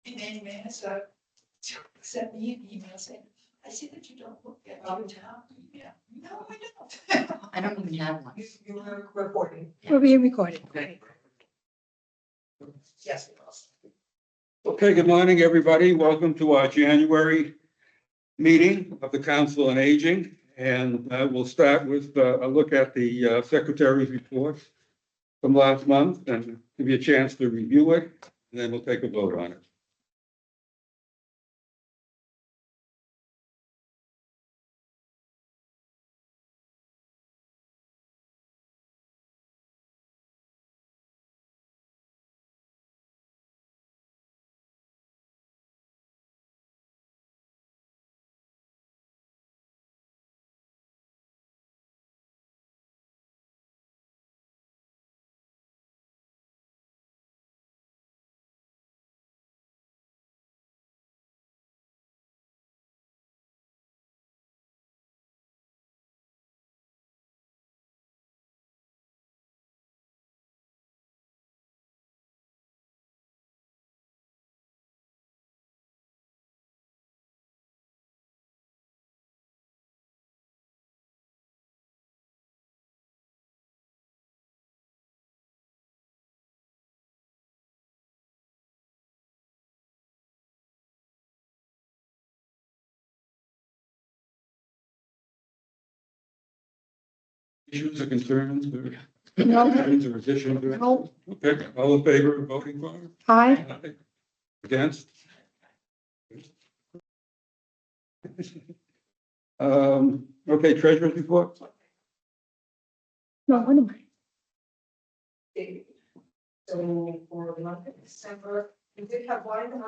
And then Vanessa sent me an email saying, I see that you don't look at our town email. No, I don't. I don't even have one. You were recording. We're being recorded. Great. Yes. Okay, good morning, everybody. Welcome to our January meeting of the Council on Aging. And we'll start with a look at the Secretary's report from last month and give you a chance to review it, and then we'll take a vote on it. Issues or concerns or No. concerns or additions? or- No. Okay, all in favor of voting for it? Aye. Aye. Against? Okay, treasurer's report? No, what am I? So for the month of December, we did have one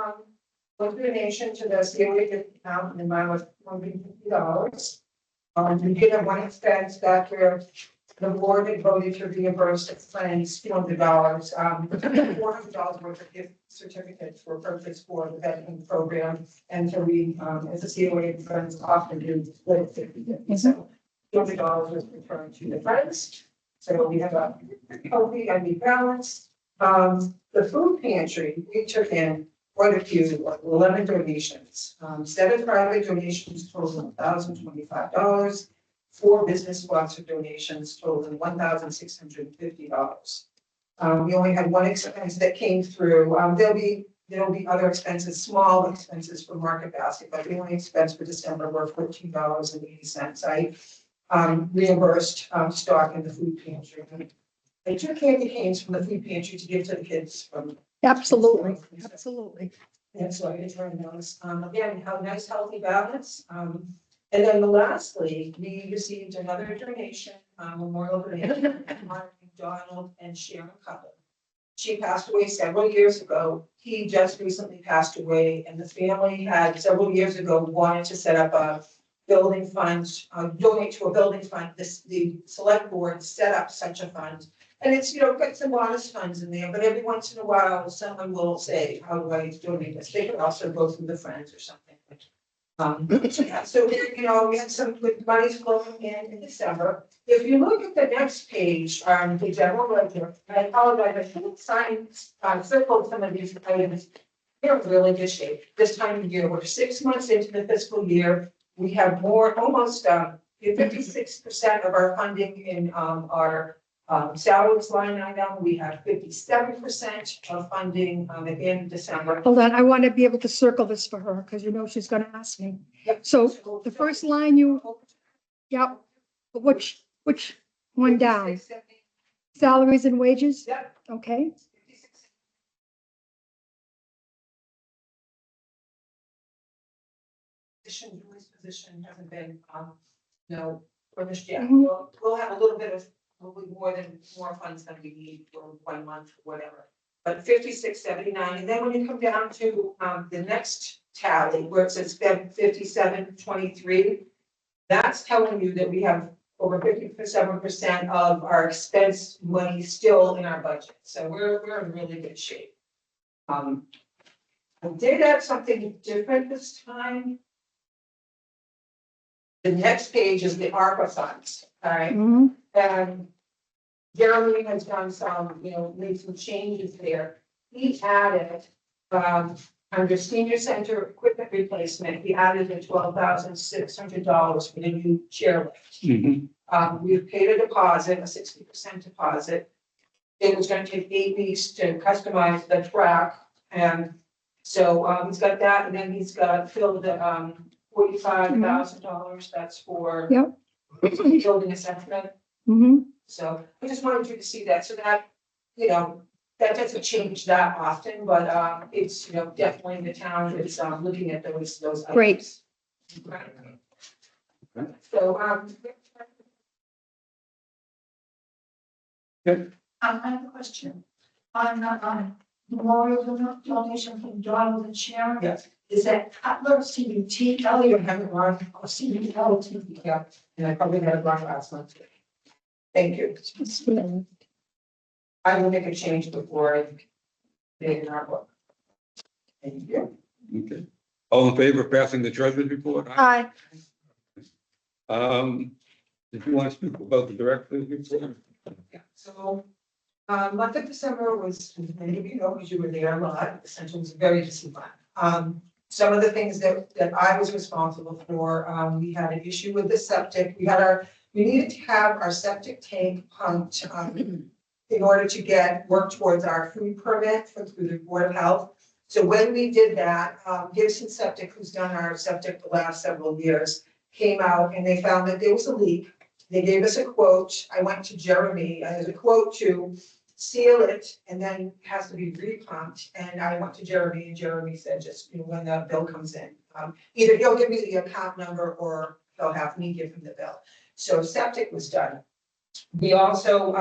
donation to the COA account in the amount of $150. We did have one expense that where the board had voted to reimburse its friends $200, $400 worth of gift certificates were purchased for the veteran program. And so we, as a COA friends often do split 50/50. So $200 was returned to the friends. So we have a healthy and balance. The food pantry, we took in quite a few, like 11 donations. 7 private donations totaling $1,025. 4 business sponsored donations totaling $1,650. We only had one expense that came through. There'll be other expenses, small expenses for Market Basket, but the only expense for December were $14.80. I reimbursed stock in the food pantry. I took candy canes from the food pantry to give to the kids from. Absolutely, absolutely. And so I returned those. Again, have a nice healthy balance. And then lastly, we received another donation, memorial donation from Mark McDonald and Sharon Cutler. She passed away several years ago. He just recently passed away, and the family had several years ago wanted to set up a building fund, donate to a building fund. The select board set up such a fund. And it's, got some modest funds in there, but every once in a while, someone will say, how do I donate this? They could also go through the friends or something. So, we had some good money flowing in December. If you look at the next page, the general ledger, I apologize, I should have circled some of these items. They're in really good shape. This time of year, we're 6 months into the fiscal year. We have almost 56% of our funding in our salaries line item. We have 57% of funding at the end of December. Hold on, I want to be able to circle this for her because she's going to ask me. Yep. So the first line yep, but which one down? Salaries and wages? Yep. Okay. Julie's position hasn't been, furnished yet. Mhm. We'll have a little bit of, more funds than we need for 1 month, or whatever. But 5679, and then when you come down to the next tally where it says 5723, that's telling you that we have over 57% of our expense money still in our budget. So we're in really good shape. I did have something different this time. The next page is the ARPA funds, all right? Mhm. And Jeremy has done some, made some changes there. He added, Under senior center equipment replacement, we added the $12,600 for the new chairlift. Mhm. We've paid a deposit, a 60% deposit. It was gonna take 8 weeks to customize the track, and so, he's got that, and then he's got filled the, $45,000, that's for Yep. building assessment. Mm-hmm. So I just wanted you to see that, so that, you know, that doesn't change that often, but, it's, you know, definitely the town is, looking at those items. Great. Right. So, I have a question. On memorial donation from Donald and Sharon, yes, is that Cutler, CUT, I'll even have it wrong, or CUT? yeah, and I probably had it wrong last month. Thank you. I will make a change before I make an artwork. Thank you. Okay. All in favor of passing the treasurer's report? Aye. Did you want to speak about the director's report? Yeah, so, month of December was, as many of you know, because you were there a lot, the center was very busy month. Some of the things that I was responsible for, we had an issue with the septic. We needed to have our septic tank pumped, in order to work towards our food permit through the Board of Health. So when we did that, Gibson Septic, who's done our septic the last several years, came out and they found that there was a leak. They gave us a quote. I went to Jeremy, as a quote to seal it, and then it has to be repumped. And I went to Jeremy, and Jeremy said, just, you know, when the bill comes in, either he'll give me the account number or he'll have me give him the bill. So septic was done. We also,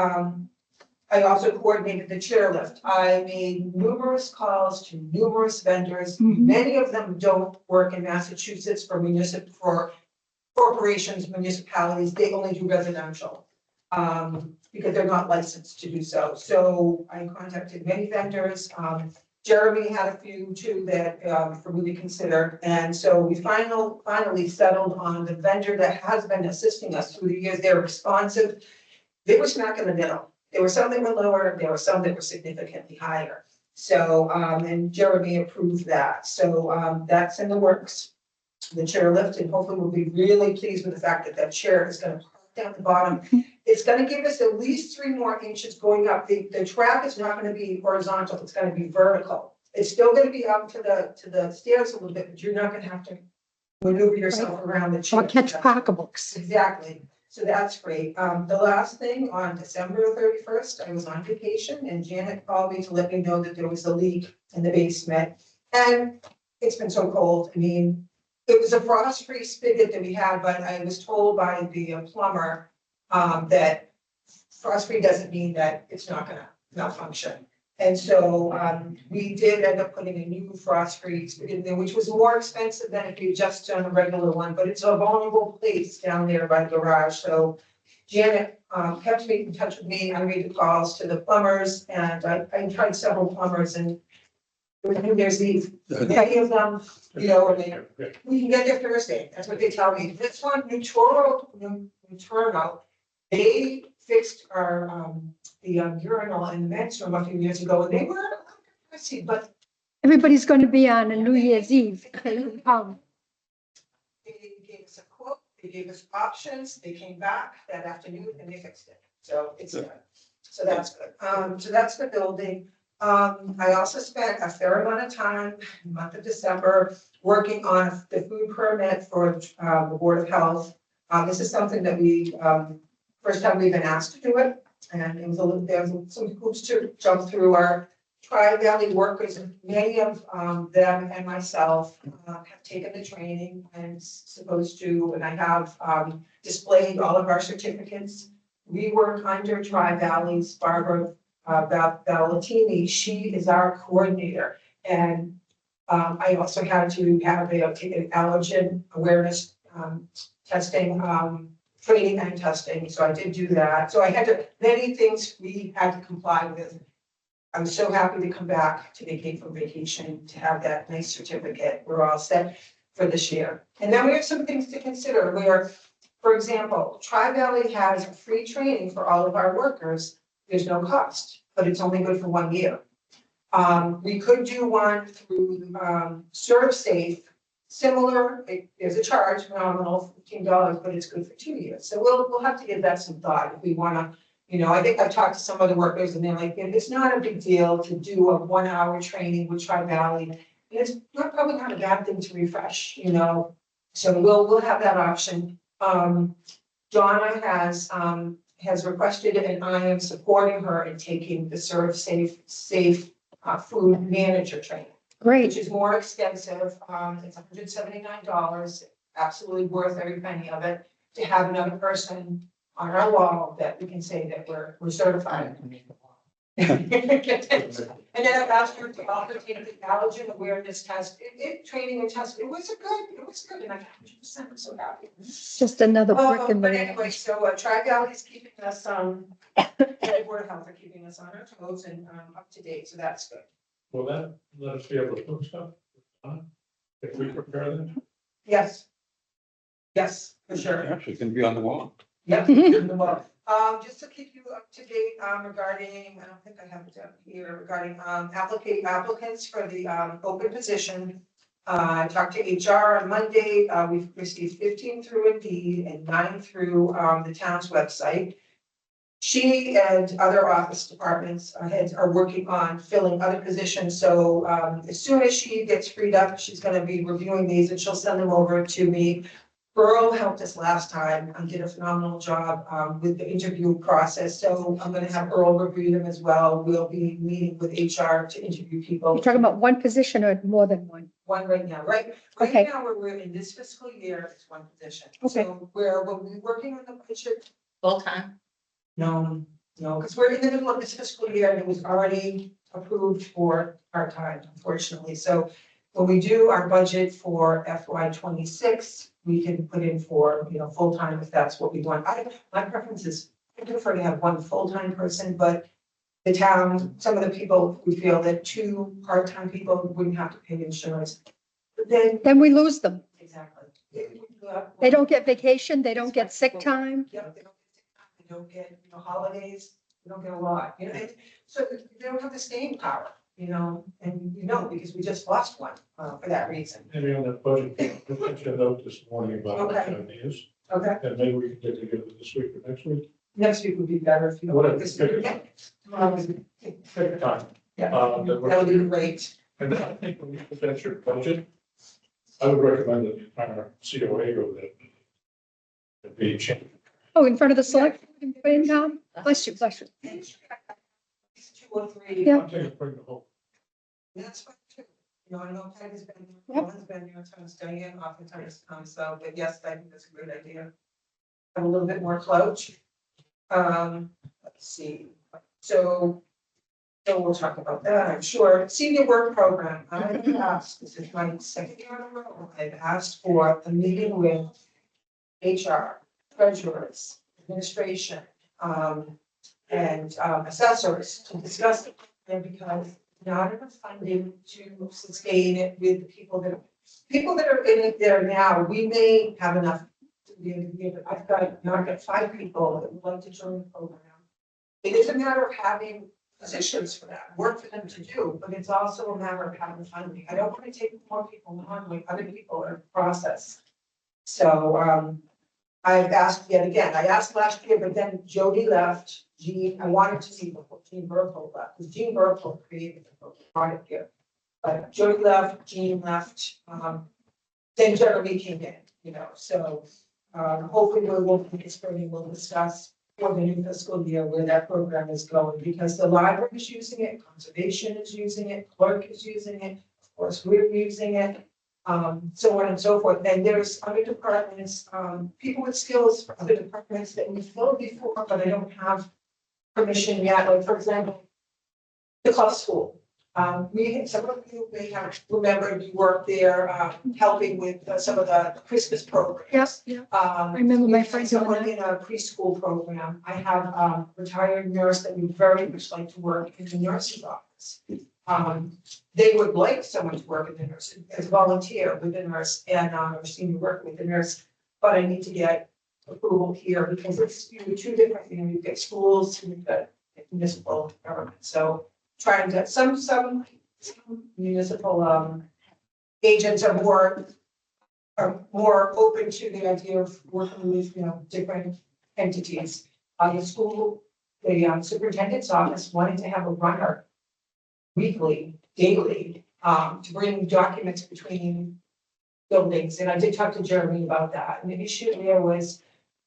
I also coordinated the chairlift. I made numerous calls to numerous vendors. Mhm. Many of them don't work in Massachusetts for corporations, municipalities. They only do residential, because they're not licensed to do so. So I contacted many vendors. Jeremy had a few too that, for me to consider. And so we finally settled on the vendor that has been assisting us through the years. They're responsive. They were smack in the middle. There were some that were lower, there were some that were significantly higher. So, and Jeremy approved that. So, that's in the works, the chairlift, and hopefully we'll be really pleased with the fact that that chair is gonna park down the bottom. It's gonna give us at least 3 more inches going up. The track is not gonna be horizontal, it's gonna be vertical. It's still gonna be up to the stairs a little bit, but you're not gonna have to maneuver yourself around the chair. Or catch pocketbooks. Exactly. So that's great. The last thing, on December 31st, I was on vacation and Janet called me to let me know that there was a leak in the basement. And it's been so cold. I mean, it was a frost-free spigot that we had, but I was told by the plumber that frost-free doesn't mean that it's not gonna malfunction. And so we did end up putting a new frost-free spigot in there, which was more expensive than if you just done a regular one, but it's a vulnerable place down there by the garage. So Janet kept me in touch with me. I made the calls to the plumbers, and I tried several plumbers, and it was New Year's Eve. Many of them, you know, we can get there Thursday. That's what they tell me. This one, New Toronto, they fixed our the urinal in the men's room a few years ago, and they were pricey, but Everybody's going to be on a New Year's Eve. they gave us a quote, they gave us options, they came back that afternoon and they fixed it. So it's done. So that's good. So that's the building. I also spent a fair amount of time in the month of December working on the food permit for the Board of Health. This is something that we, first time we've been asked to do it. And it was there was some hoops to jump through. Our Tri-Valley workers, many of them and myself have taken the training and supposed to, and I have displayed all of our certificates. We work under Tri-Valley's Barbara Valentini. She is our coordinator. And I also had to have take an allergen awareness testing, training and testing. So I did do that. So I had to, many things we had to comply with. I was so happy to come back to vacate from vacation, to have that nice certificate. We're all set for this year. And then we have some things to consider where, for example, Tri-Valley has free training for all of our workers. There's no cost, but it's only good for 1 year. We could do one through, ServSafe, similar, there's a charge, nominal $15, but it's good for 2 years. So we'll have to give that some thought if we wanna, I think I've talked to some other workers and they're like, it's not a big deal to do a 1 hour training with Tri-Valley. It's probably not a bad thing to refresh, so we'll have that option. Donna has requested it and I am supporting her in taking the safe food manager training, Great. which is more extensive. It's $179, absolutely worth every penny of it, to have another person on our wall that we can say that we're certified. And then I've asked her to also take the allergen awareness test, training and test, it was good, and I'm 100% so happy. Just another brick in But the anyway, wall. so Tri-Valley is keeping us, and Board of Health are keeping us on our toes and up to date, so that's good. Will that let us be able to put stuff if we prepare them? Yes. Yes, for sure. Actually, it's gonna be on the wall. Yep. Just to keep you up to date, regarding, I don't think I have it down here, regarding, applicants for the, open position. I talked to HR on Monday, we've received 15 through Indeed and 9 through, the town's website. She and other office departments heads are working on filling other positions, so, as soon as she gets freed up, she's gonna be reviewing these and she'll send them over to me. Earl helped us last time and did a phenomenal job with the interview process, so I'm gonna have Earl review them as well. We'll be meeting with HR to interview people. You're talking about one position or more than one? One right now, right Okay. now, where we're in this fiscal year, it's one position. Okay. So we'll be working on the budget. Full time. No, because we're in the middle of this fiscal year and it was already approved for part-time, unfortunately. So when we do our budget for FY 26, we can put in for, full-time if that's what we want. My preference is, I prefer to have one full-time person, but the town, some of the people, we feel that 2 part-time people wouldn't have to pay insurance. But Then we lose them. exactly. They don't get vacation, they don't get sick time. Yep, they don't get, holidays, they don't get a lot, so they don't have the staying power, and because we just lost one, for that reason. Maybe on that budget, I sent you a note this morning about Okay. ideas, Okay, and maybe we can get together this week or next week. next week would be better if you. Whatever. This Pick a week, time. yeah. Take a time. Yeah, That that works. would be great. And then I think when you present your budget, I would recommend that the entire COA go there. It'd be changed. Oh, in front of the select, bless you, bless you. 2 or 3. Yeah. I'm taking bring the whole. That's fine too. I know Ted has been, Yep. Ron's been there, times Diane oftentimes comes, so, but yes, I think that's a great idea. Have a little bit more clout. Let's see, so we'll talk about that, I'm sure. Senior work program, I've asked, this is my second year in a row, I've asked for a meeting with HR, treasurers, administration, and assessors to discuss it, and because not enough funding to sustain it with the people that are in it there now. We may have enough to the end of the year, but I've got 5 people that would like to join the program. It is a matter of having positions for that, work for them to do, but it's also a matter of having funding. I don't want to take more people on when other people are in the process. So I've asked yet again. I asked last year, but then Jody left. I wanted to see before Jean Berthold left, because Jean Berthold created the product here. But Jody left, Jean left, then Jeremy came in, so hopefully we'll be this spring, we'll discuss for the new fiscal year where that program is going, because the library is using it, conservation is using it, clerk is using it, of course, we're using it. So on and so forth. And there's other departments, people with skills for other departments that we filled before, but I don't have permission yet. Like, for example, the club school. Some of you may have remembered you worked there, helping with some of the Christmas programs. Yes, yeah. I remember my friend doing Someone that. in a preschool program. I have a retired nurse that would very much like to work in the nurse's office. They would like someone to work in the nurse as a volunteer with the nurse and or senior work with the nurse, but I need to get approval here because it's 2 different, you've got schools and you've got municipal government. So trying to, some municipal, agents are more open to the idea of working with, different entities. The school, the superintendent's office wanted to have a runner weekly, daily, to bring documents between buildings. And I did talk to Jeremy about that. And the issue there was,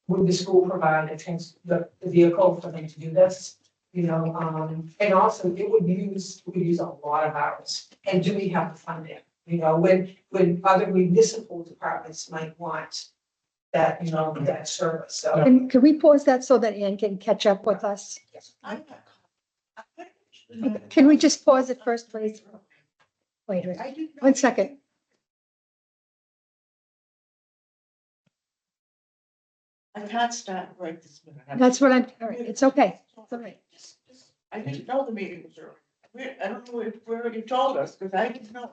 would the school provide the vehicle for them to do this? And also it would use a lot of hours. And do we have the funding? When other municipal departments might want that, that service, so. And can we pause that so that Ann can catch up with us? Can we just pause it first, please? Wait, 1 second. I can't start right this minute. That's what all right, it's okay. It's all right. I didn't know the meeting was early. I don't know where you told us, because I didn't know.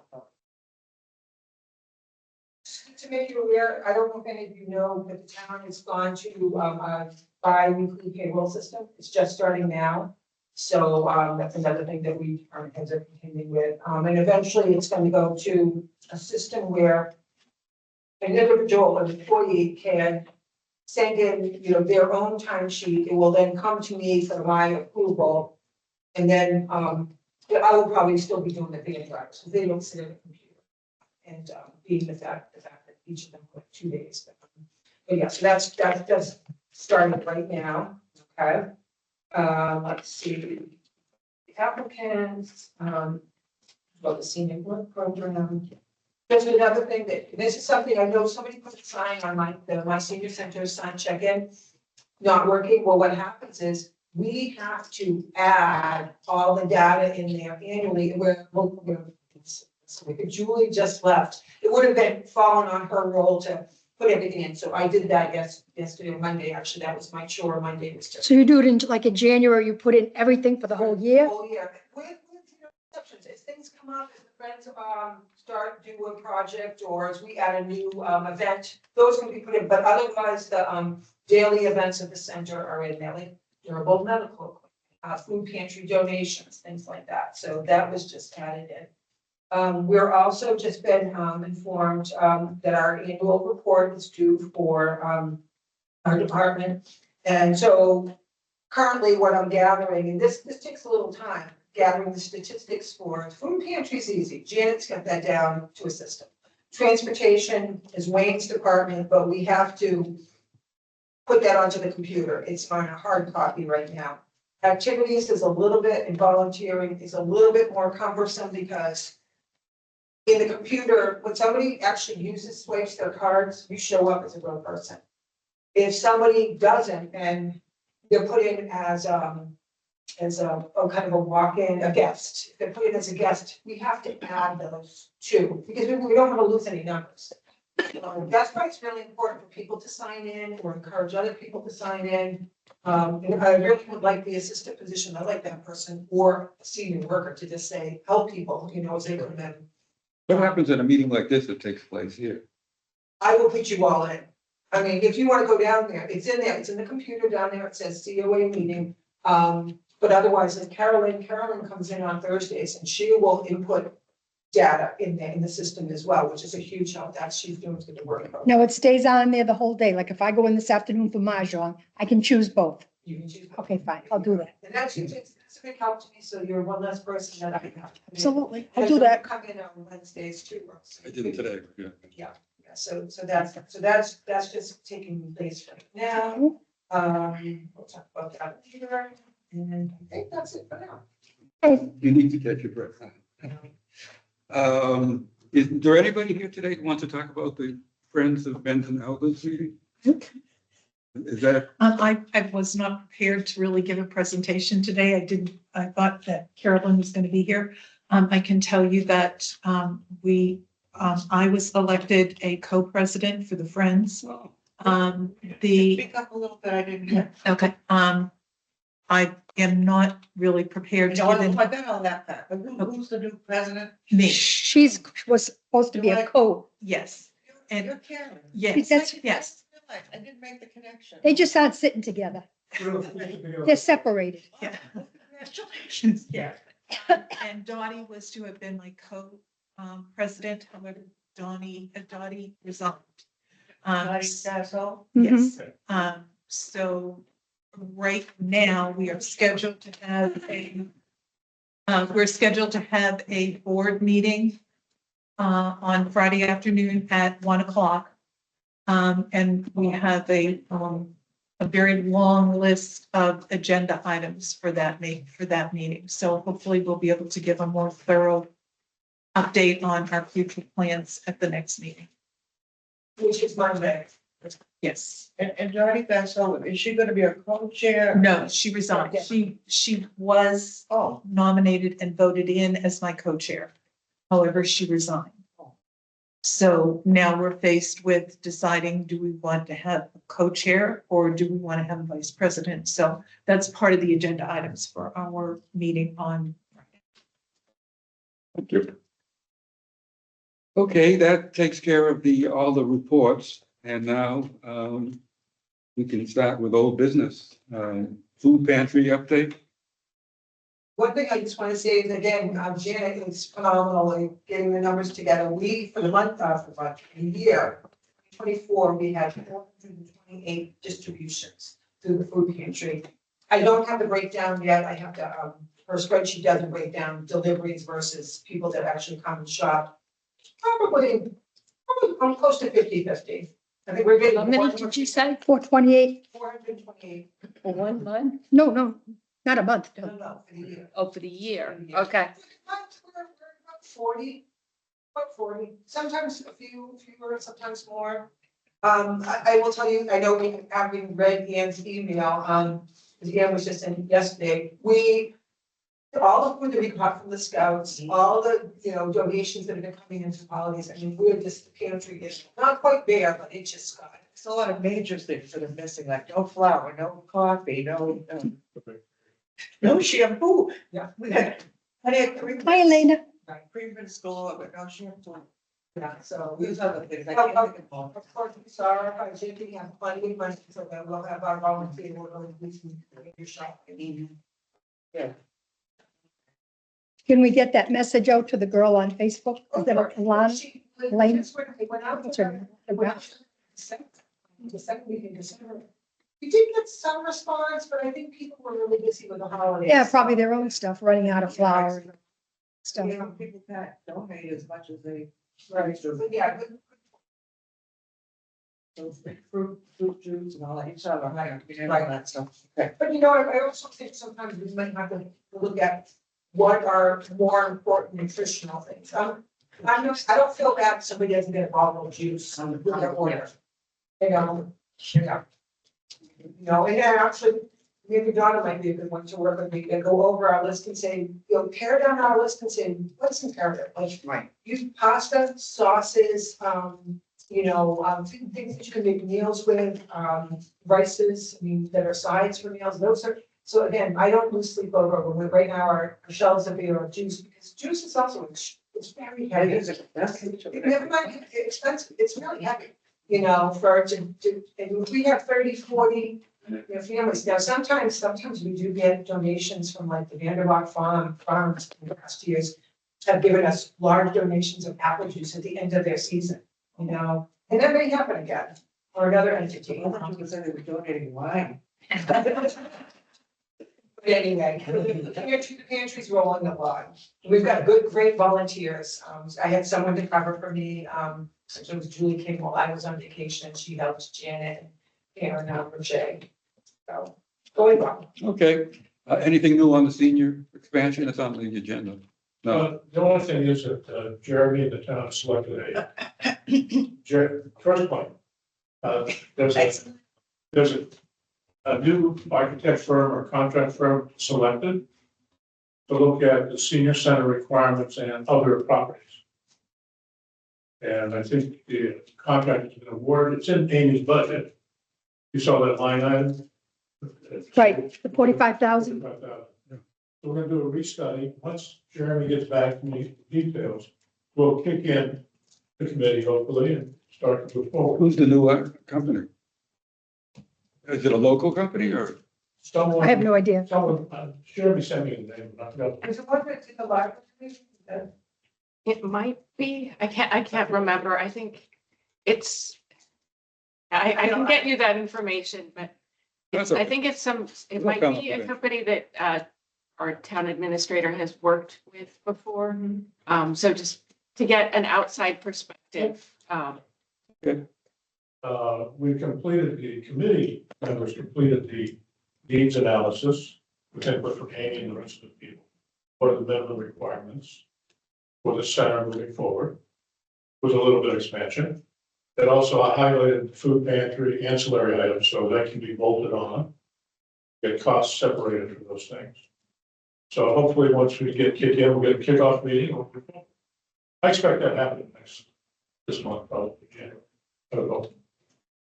To make you aware, I don't know if any of you know, but the town has gone to a bi-weekly payroll system. It's just starting now. So that's another thing that we are continuing with. And eventually it's going to go to a system where an individual, an employee can send in, their own timesheet. It will then come to me for my approval. And then I will probably still be doing the van drivers because they don't sit at a computer. And being the fact that each of them put 2 days. But yeah, so that's just starting right now. Okay. Let's see. The applicants, about the senior work program. There's another thing this is something I know somebody put a sign on my senior center sign check-in, not working. Well, what happens is we have to add all the data in there annually. Julie just left. It would have been fallen on her role to put everything in. So I did that yesterday or Monday. Actually, that was my chore. Monday was just. So you do it in like in January, you put in everything for the whole year? Whole year. With exceptions, as things come up, as the friends start doing a project or as we add a new event, those can be put in. But otherwise, the daily events of the center are in there, like durable medical, food pantry donations, things like that. So that was just added in. We're also just been informed that our annual report is due for our department. And so currently what I'm gathering, and this takes a little time, gathering the statistics for food pantry is easy. Janet's got that down to a system. Transportation is Wayne's department, but we have to put that onto the computer. It's on a hard copy right now. Activities is a little bit, and volunteering is a little bit more cumbersome because in the computer, when somebody actually swipes their cards, you show up as a real person. If somebody doesn't, and they're put in as kind of a walk-in, a guest, if they're put in as a guest, we have to add those too, because we don't want to lose any numbers. That's why it's really important for people to sign in or encourage other people to sign in. And I really would like the assistant position. I like that person or a senior worker to just say, help people, as they come in. What happens in a meeting like this that takes place here? I will put you all in. I mean, if you want to go down there, it's in there. It's in the computer down there. It says COA meeting. But otherwise, like Carolyn comes in on Thursdays and she will input data in there in the system as well, which is a huge help. That she's doing good work. No, it stays on there the whole day. Like if I go in this afternoon for Mahjong, I can choose both. You can choose. Okay, fine. I'll do that. And that's it's a big help to me. So you're one less person that I have. Absolutely. I'll do that. Come in on Wednesdays too. I did it today, yeah. Yeah, so that's just taking place right now. We'll talk about that later, and I think that's it for now. Hey, You need to catch your breath. Is there anybody here today who wants to talk about the Friends of Benton Elders meeting? Is that? I was not prepared to really give a presentation today. I thought that Carolyn was going to be here. I can tell you that I was elected a co-president for the Friends. Speak up a little bit, I didn't hear. Okay. I am not really prepared to give I got all that back, but who's the new president? me. was supposed to be a co. Yes. And You're Karen. yes, That's- yes. I didn't make the connection. They just aren't sitting together. They're separated. Yeah. Congratulations. Yeah. And Dottie was to have been my co-president, however, Dottie resigned. That's all? Yes, so right now, we are scheduled to have a board meeting on Friday afternoon at 1:00. And we have a very long list of agenda items for that meeting. So hopefully we'll be able to give a more thorough update on our future plans at the next meeting. Which is Monday. Yes. And Dottie Basso, is she gonna be a co-chair? No, she resigned. She was nominated and voted in as my co-chair. However, she resigned. So now we're faced with deciding, do we want to have a co-chair or do we want to have a vice president? So that's part of the agenda items for our meeting on Friday. Thank you. Okay, that takes care of all the reports, and now we can start with old business. Food pantry update. One thing I just want to say is, again, Janet is phenomenal in getting the numbers together. We, for the year 24, we had 428 distributions through the food pantry. I don't have the breakdown yet. I have to, her spreadsheet doesn't break down deliveries versus people that actually come and shop. Probably I'm close to 50-50. I think we're getting. How many did you say? 428? 428. For 1 month? No, not a month. No, for the year. Oh, for the year, For the year. okay. We're about 40, about 40, sometimes a few fewer, sometimes more. I will tell you, I know having read Ann's email, Ann was just in yesterday, all the food that we got from the scouts, all the, donations that have been coming into holidays, I mean, we're just, the pantry is not quite bare, but it just got. There's a lot of major things that are missing, like no flour, no coffee, no shampoo. Yeah. We had plenty of cream. Hi, Elena. Cream and store, but no shampoo. Yeah, so. These other things, I can't think of all. Of course, we saw our budget, we have plenty of money, so that we'll have our volunteer, we're going to do some shopping. Yeah. Can we get that message out to the girl on Facebook? Is that Alana? She- Lane? that's where it went out. What's her name? It went out the second week in December. We did get some response, but I think people were really busy with the holidays. Yeah, probably their own stuff, running out of flour and stuff. You know, people can't donate as much as they. Right, but yeah, but Those big fruit juice and all that, you saw the higher, all that stuff. Okay. But I also think sometimes we might have to look at what are more important nutritional things. I don't feel bad if somebody doesn't get a bottle of juice with their order. And actually, maybe Donna might be a good one to work with me and go over our list and say, pare down our list and say, what's imperative? Like, Right. use pasta, sauces, things that you can make meals with, rices, that are sides for meals, those are. So again, I don't lose sleep over when right now our shelves are bare of juice, because juice is also, it's very heavy. Never mind, it's expensive, it's really heavy, and if we have 30, 40, families. Now, sometimes we do get donations from like the Vanderbilt farms in the past years have given us large donations of apple juice at the end of their season, and that may happen again, or another entity. I thought you would say they were donating wine. But anyway, the pantry's rolling along. We've got great volunteers. I had someone to cover for me. It was Julie King while I was on vacation, and she helped Janet and Karen and Jay. So going well. Okay, anything new on the senior expansion? It's on the agenda. No, The only thing is that Jeremy and the town selected first point. There's a new architect firm or contract firm selected to look at the senior center requirements and other properties. And I think the contract has been awarded. It's in Amy's budget. You saw that line item? Right, the 45,000. 45,000. So we're gonna do a restudy. Once Jeremy gets back to me with details, we'll kick in the committee hopefully and start to move forward. who's the new company? Is it a local company or? Someone. I have no idea. Someone, Jeremy sent me the name, but I forgot. Is it one that's in the library? It might be, I can't remember, I think it's, I can get you that information, but That's I okay. think it's it We'll might come up be with a it. company that our town administrator has worked with before. So just to get an outside perspective. We completed, the committee members completed the needs analysis with input from Amy and the rest of the people. What are the minimum requirements for the center moving forward? With a little bit of expansion. It also highlighted food pantry ancillary items, so that can be bolted on. Get costs separated from those things. So hopefully, once we get kicked in, we'll get a kickoff meeting. I expect that to happen this month, probably, January. I don't know.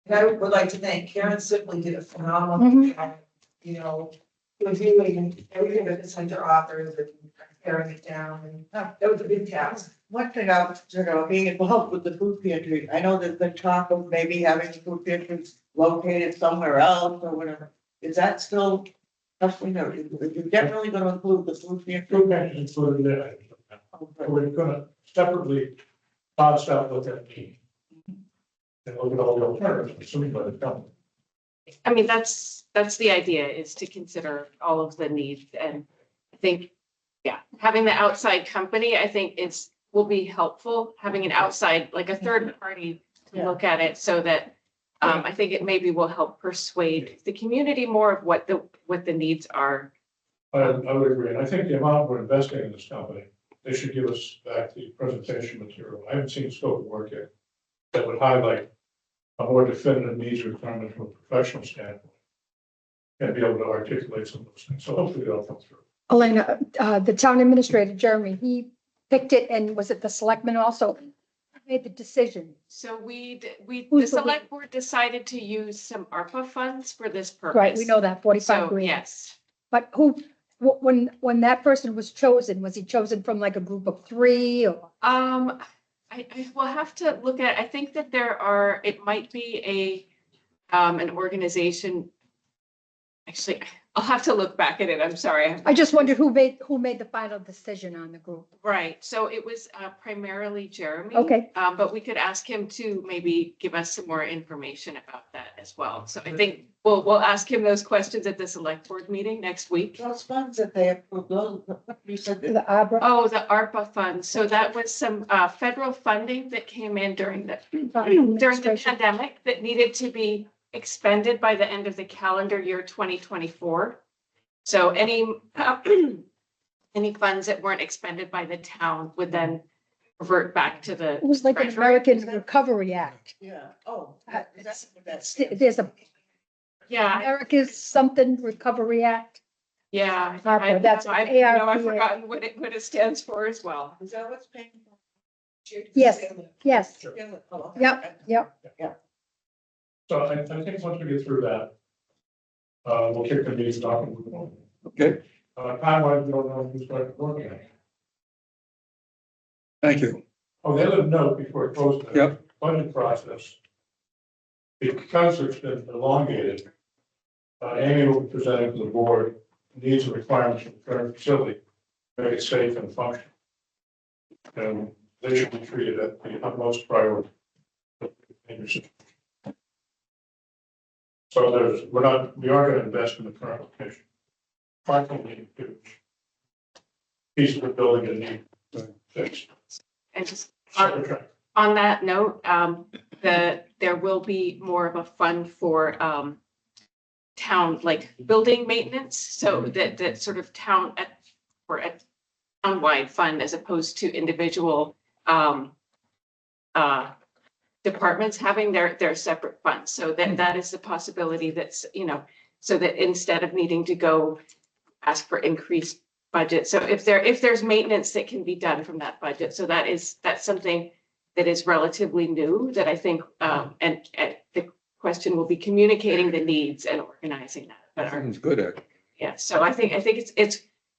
And I would like to thank Karen Sibley did a phenomenal job, you know, reviewing everything that the center offers and paring it down, and that was a big task. One thing about being involved with the food pantry, I know there's been talk of maybe having the food pantries located somewhere else or whatever. Is that still, you're definitely gonna include the food pantry? Food pantry included there. We're gonna separately parse out what that means. And look at all the alternatives, assuming by the company. I mean, that's the idea, is to consider all of the needs, and I think, yeah, having the outside company, I think will be helpful, having an outside, like a third party to look at it, so that I think it maybe will help persuade the community more of what the needs are. I would agree, and I think the amount we're investing in this company, they should give us back the presentation material. I haven't seen scope of work yet that would highlight a more definitive needs requirement from a professional standpoint and be able to articulate some of those things. So hopefully they'll come through. Elena, the town administrator, Jeremy, he picked it, and was it the selectmen also made the decision? So the Who's the- select board decided to use some ARPA funds for this purpose. Right, we know that, 45 So, grand. yes. But when that person was chosen, was he chosen from like a group of 3 or? I will have to look at, I think that it might be an organization. Actually, I'll have to look back at it. I'm sorry. I just wondered who made the final decision on the group. Right. So it was primarily Jeremy. Okay. But we could ask him to maybe give us some more information about that as well. So I think we'll ask him those questions at the select board meeting next week. Those funds that they approved, you said that. The Abra. Oh, the ARPA funds. So that was some federal funding that came in during the pandemic that needed to be expended by the end of the calendar year 2024. So any funds that weren't expended by the town would then revert back to the It was like an treasury. American Recovery Act. Yeah, oh. That's what that's. There's a Yeah, America's something Recovery Act. yeah. ARPA, that's I've ARPA. forgotten what it stands for as well. Is that what's paying? Yes, yes, Sure. yep. So I think once we get through that, we'll kick the meeting off and move on. Okay, Time-wise, we don't know who's going to work on it. thank you. Oh, the other note before it closes. Yep. Budget process. Because it's been elongated, Amy will be presenting to the board needs and requirements of the current facility, to make it safe and functional. And they should be treated at the utmost priority. So we are going to invest in the current location. Practically, piece of the building that needs fixed. And just Separate track. on that note, there will be more of a fund for town, like building maintenance. So that sort of townwide fund as opposed to individual departments having their separate funds. So that is the possibility that's, so that instead of needing to go ask for increased budget. So if there's maintenance that can be done from that budget. So that's something that is relatively new that I think, and the question will be communicating the needs and organizing that. But Sounds good, actually. yeah, so I think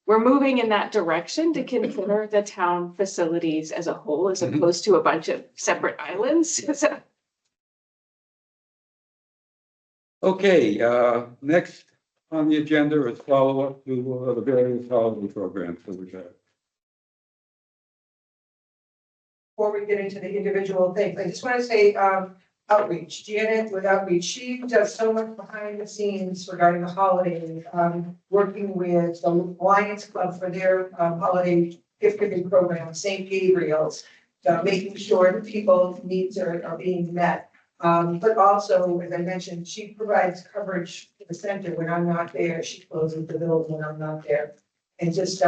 we're moving in that direction to consider the town facilities as a whole, as opposed to a bunch of separate islands. So, Okay, next on the agenda is follow-up to the various holiday programs that we've had. Before we get into the individual things, I just want to say, outreach, Janet with outreach, she does so much behind the scenes regarding the holidays, working with the Lions Club for their holiday gift giving program, St. Gabriel's, making sure that people's needs are being met. But also, as I mentioned, she provides coverage to the center when I'm not there. She closes the building when I'm not there. And just,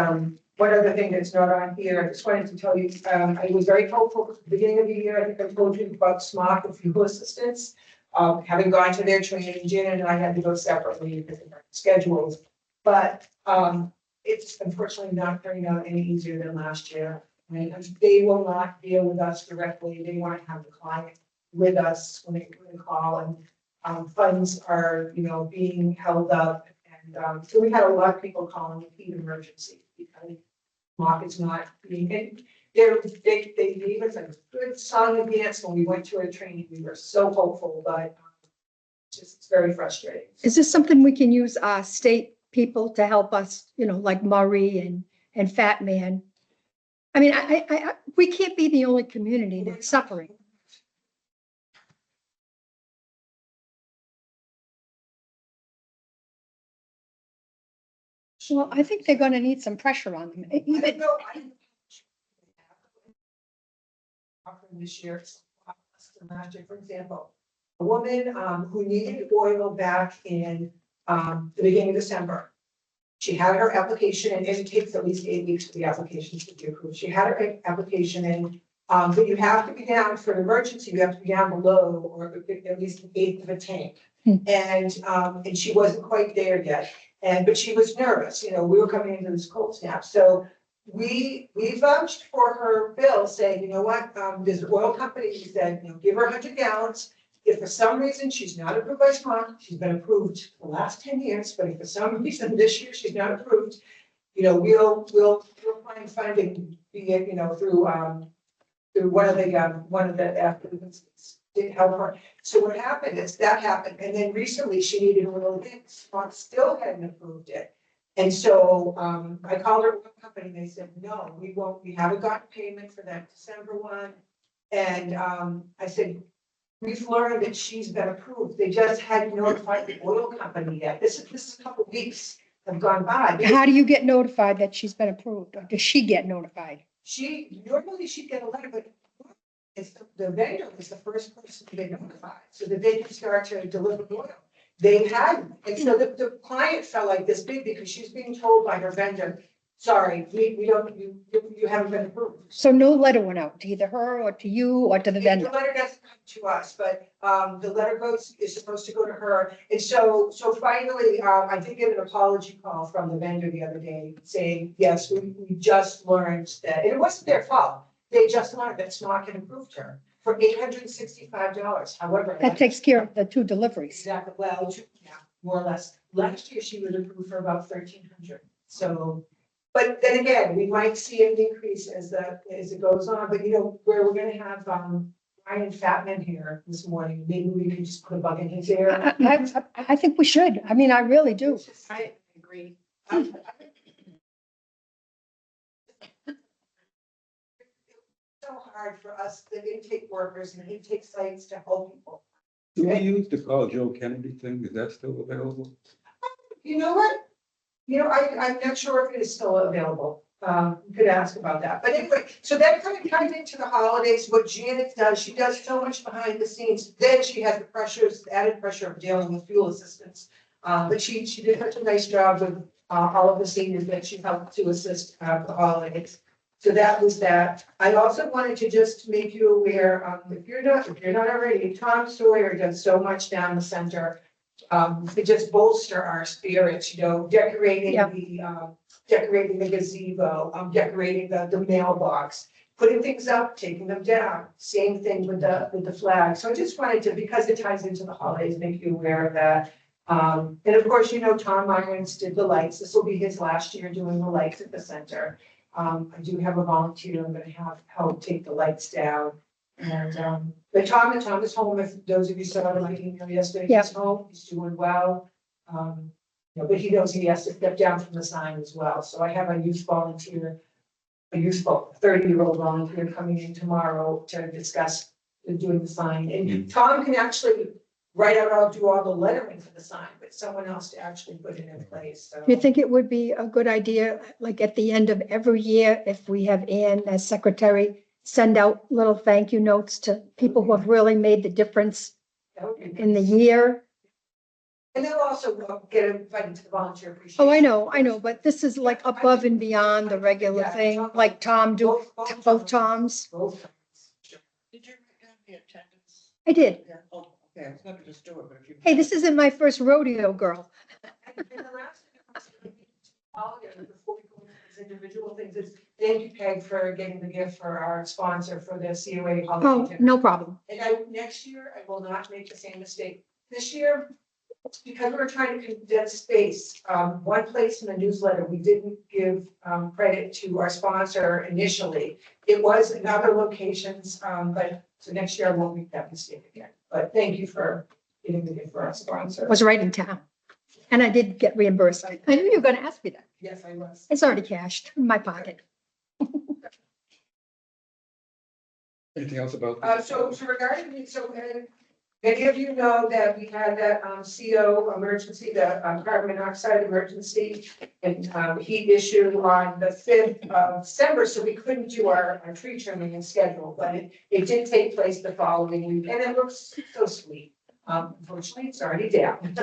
one other thing that's not on here, I just wanted to tell you, I was very hopeful at the beginning of the year. I think I told you about SMOC and fuel assistance. Having gone to their training, Janet and I had to go separately because of our schedules. But it's unfortunately not turning out any easier than last year. And they will not deal with us directly. They want to have the client with us when they call, and funds are, being held up. And so we had a lot of people calling with heat emergency because SMOC is not being, and they gave us a good solid advance when we went to a training. We were so hopeful, but it's very frustrating. Is this something we can use state people to help us, like Murray and Fat Man? I mean, we can't be the only community that's suffering. Well, I think they're going to need some pressure on them. I don't know. This year, last year, for example, a woman who needed oil back in the beginning of December. She had her application, and it takes at least 8 weeks for the application to be approved. She had her application in, but you have to be down for an emergency. You have to be down below, or at least an eighth of a tank. And she wasn't quite there yet. But she was nervous. We were coming into this cold snap, so we vouched for her bill, saying, you know what, there's an oil company who said, give her 100 gallons. If for some reason she's not approved by SMOC, she's been approved for the last 10 years, but if for some reason this year she's not approved, we'll find funding, be it, through one of the applicants did help her. So what happened is that happened, and then recently she needed a little bit, SMOC still hadn't approved it. And so I called her company, and they said, no, we won't, we haven't gotten payment for that December one. And I said, we've learned that she's been approved. They just hadn't notified the oil company yet. This is a couple of weeks have gone by. How do you get notified that she's been approved, or does she get notified? Normally she'd get a letter, but it's the vendor was the first person to get notified, so that they could start to deliver the oil. They hadn't, and so the client felt like this big because she's being told by her vendor, sorry, we don't, you haven't been approved. So no letter went out to either her or to you or to the The vendor? letter doesn't come to us, but the letter is supposed to go to her. And so finally, I did get an apology call from the vendor the other day saying, yes, we just learned that, and it wasn't their fault. They just learned that SMOC had approved her for $865. However, That takes care of the 2 deliveries. exactly, well, yeah, more or less. Last year, she was approved for about 1,300. So, but then again, we might see an increase as it goes on. But where we're going to have Ryan Fatman here this morning, maybe we can just put a bug in his ear. I think we should. I mean, I really do. I agree. So hard for us, the intake workers and intake sites, to help people. Do we use the call Joe Kennedy thing? Is that still available? You know what? I'm not sure if it is still available. You could ask about that. But anyway, so that kind of ties into the holidays. What Janet does, she does so much behind the scenes. Then she has the added pressure of dealing with fuel assistance. But she did such a nice job with all of the seniors that she helped to assist the holidays. So that was that. I also wanted to just make you aware, if you're not already, Tom Sawyer does so much down the center to just bolster our spirits. Decorating decorating the gazebo, decorating the mailbox, putting things up, taking them down. Same thing with the flag. So I just wanted to, because it ties into the holidays, make you aware of that. And of course, Tom Irons did the lights. This will be his last year doing the lights at the center. I do have a volunteer I'm going to have help take the lights down. And but Tom is home. If those of you saw my email yesterday, he's home. He's doing well. You know, but he knows he has to step down from the sign as well. So I have a youth volunteer, a useful 30-year-old volunteer coming in tomorrow to discuss doing the sign. And Tom can actually write out, I'll do all the lettering for the sign, but someone else to actually put it in place, so. Do you think it would be a good idea, like at the end of every year, if we have Ann as secretary, send out little thank you notes to people who have really made the difference That would be in the nice. year? And they'll also get invited to the volunteer appreciation. Oh, I know, but this is like above and beyond the regular thing, like Tom do, both Toms. Both times. Sure. Did you write down the attendance? I did. Yeah, oh, okay, I was gonna just do it, but if you. Hey, this isn't my first rodeo, girl. And the last thing, before we go into these individual things, is thank you, Peg, for getting the gift for our sponsor for the COA Oh, holiday. dinner. no problem. And next year, I will not make the same mistake. This year, because we're trying to condense space, one place in the newsletter, we didn't give credit to our sponsor initially. It was in other locations, but so next year I won't make that mistake again. But thank you for getting the gift for our sponsor. Was right in town. And I did get reimbursed. I knew you were gonna ask me that. Yes, I was. It's already cashed in my pocket. Anything else about? So regarding, many of you know that we had that CO emergency, the carbon monoxide emergency and heat issue on the 5th of December, so we couldn't do our tree trimming and schedule, but it did take place the following week, and it looks so sweet. Unfortunately, it's already down.